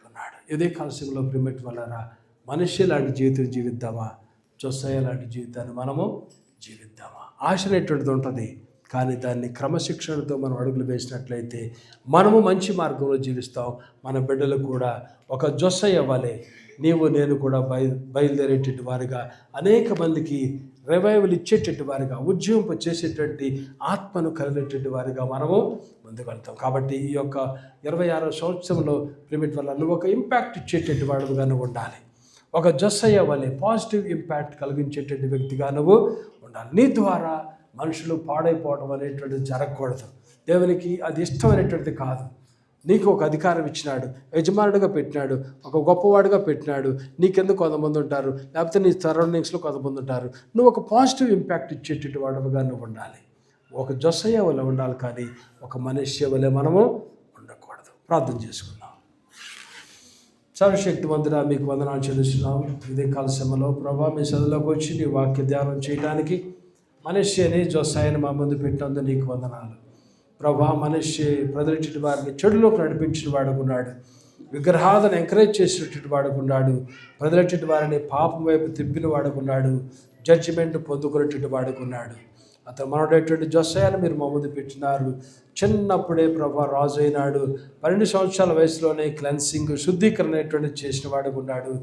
ఉన్నాడు. ఇదే కాలశంలో ప్రిమిట్ వలన మనిషి లాంటి జీవితం జీవిద్దామా, జోసయ్య లాంటి జీవితాన్ని మనము జీవిద్దామా? ఆశ అనేటువంటిది ఉంటుంది, కానీ దాన్ని క్రమశిక్షణతో మనం అడుగులు వేసినట్లయితే మనము మంచి మార్గంలో జీవిస్తాం. మన బిడ్డలు కూడా ఒక జోసయ్య వలె నేను కూడా బయలుదేరేటువంటి వారిగా, అనేక మందికి రివైవల్ ఇచ్చేటటువంటి వారిగా, ఉజ్జీవింప చేసేటువంటి ఆత్మను కలిగేటువంటి వారిగా మనము ముందుకు వెళ్తాం. కాబట్టి ఈ యొక్క 26వ సంవత్సరంలో ప్రిమిట్ వల్ల నువ్వు ఒక ఇంపాక్ట్ ఇచ్చేటువంటి వాడుగా నువ్వు ఉండాలి. ఒక జోసయ్య వలె పాజిటివ్ ఇంపాక్ట్ కలిగించేటువంటి వ్యక్తిగా నువ్వు ఉండాలి. నీ ద్వారా మనుషులు పాడైపోవడం అనేటువంటిది జరగకూడదు. దేవునికి అది ఇష్టమైనటువంటిది కాదు. నీకు ఒక అధికారం ఇచ్చినాడు, యజమానుడిగా పెట్టినాడు, ఒక గొప్పవాడిగా పెట్టినాడు. నీకెందుకు కొంతమంది ఉంటారు, లేకపోతే నీ సరౌండింగ్స్లో కొంతమంది ఉంటారు. నువ్వు ఒక పాజిటివ్ ఇంపాక్ట్ ఇచ్చేటువంటి వాడుగా నువ్వు ఉండాలి. ఒక జోసయ్య వలె ఉండాలి, కానీ ఒక మనిషి వలె మనము ఉండకూడదు. ప్రార్థన చేసుకుందాం. సర్వశక్తివంతుడా, మీకు వందనాలు చెల్లిస్తున్నాం. ఇదే కాల సమయంలో ప్రభా, మీ సదులోకి వచ్చి నీ వాక్య ధ్యానం చేయడానికి మనిషి అని జోసయ్యని మా ముందు పెట్టినందుకు నీకు వందనాలు ప్రభా. మనిషి ప్రజలటి వారిని చెడులోకి నడిపించిన వాడుకున్నాడు, విగ్రహాలను ఎంకరేజ్ చేసినటువంటి వాడుకున్నాడు, ప్రజలటి వారిని పాపం వైపు తిప్పిన వాడుకున్నాడు, జడ్జిమెంట్ పొందుకున్నటువంటి వాడుకున్నాడు. అతను మనడేటువంటి జొస్సయ్యను మీరు మా ముందు పెట్టినారు. చిన్నప్పుడే ప్రభా రాజు అయినాడు. 12 సంవత్సరాల వయసులోనే క్లెన్సింగ్ శుద్ధీకరణ అనేటువంటి చేసిన వాడుగా ఉన్నాడు.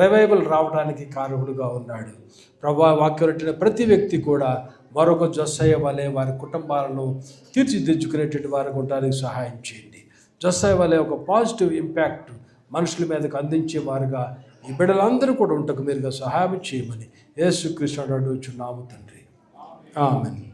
రివైవల్ రావడానికి కారకుడుగా ఉన్నాడు. ప్రభా వాక్యం ప్రతి వ్యక్తి కూడా మరొక జొస్సయ్య వలె వారి కుటుంబాలను తీర్చిదిద్దుకునేటువంటి వారికి ఉండడానికి సహాయం చేయండి. జొస్సయ్య వలె ఒక పాజిటివ్ ఇంపాక్ట్ మనుషుల మీదకు అందించే వారుగా ఈ బిడ్డలందరూ కూడా ఉంటకు మీరుగా సహాయం చేయమని యేసుక్రీస్తు అడుగుచున్నాము తండ్రి. ఆమేన్.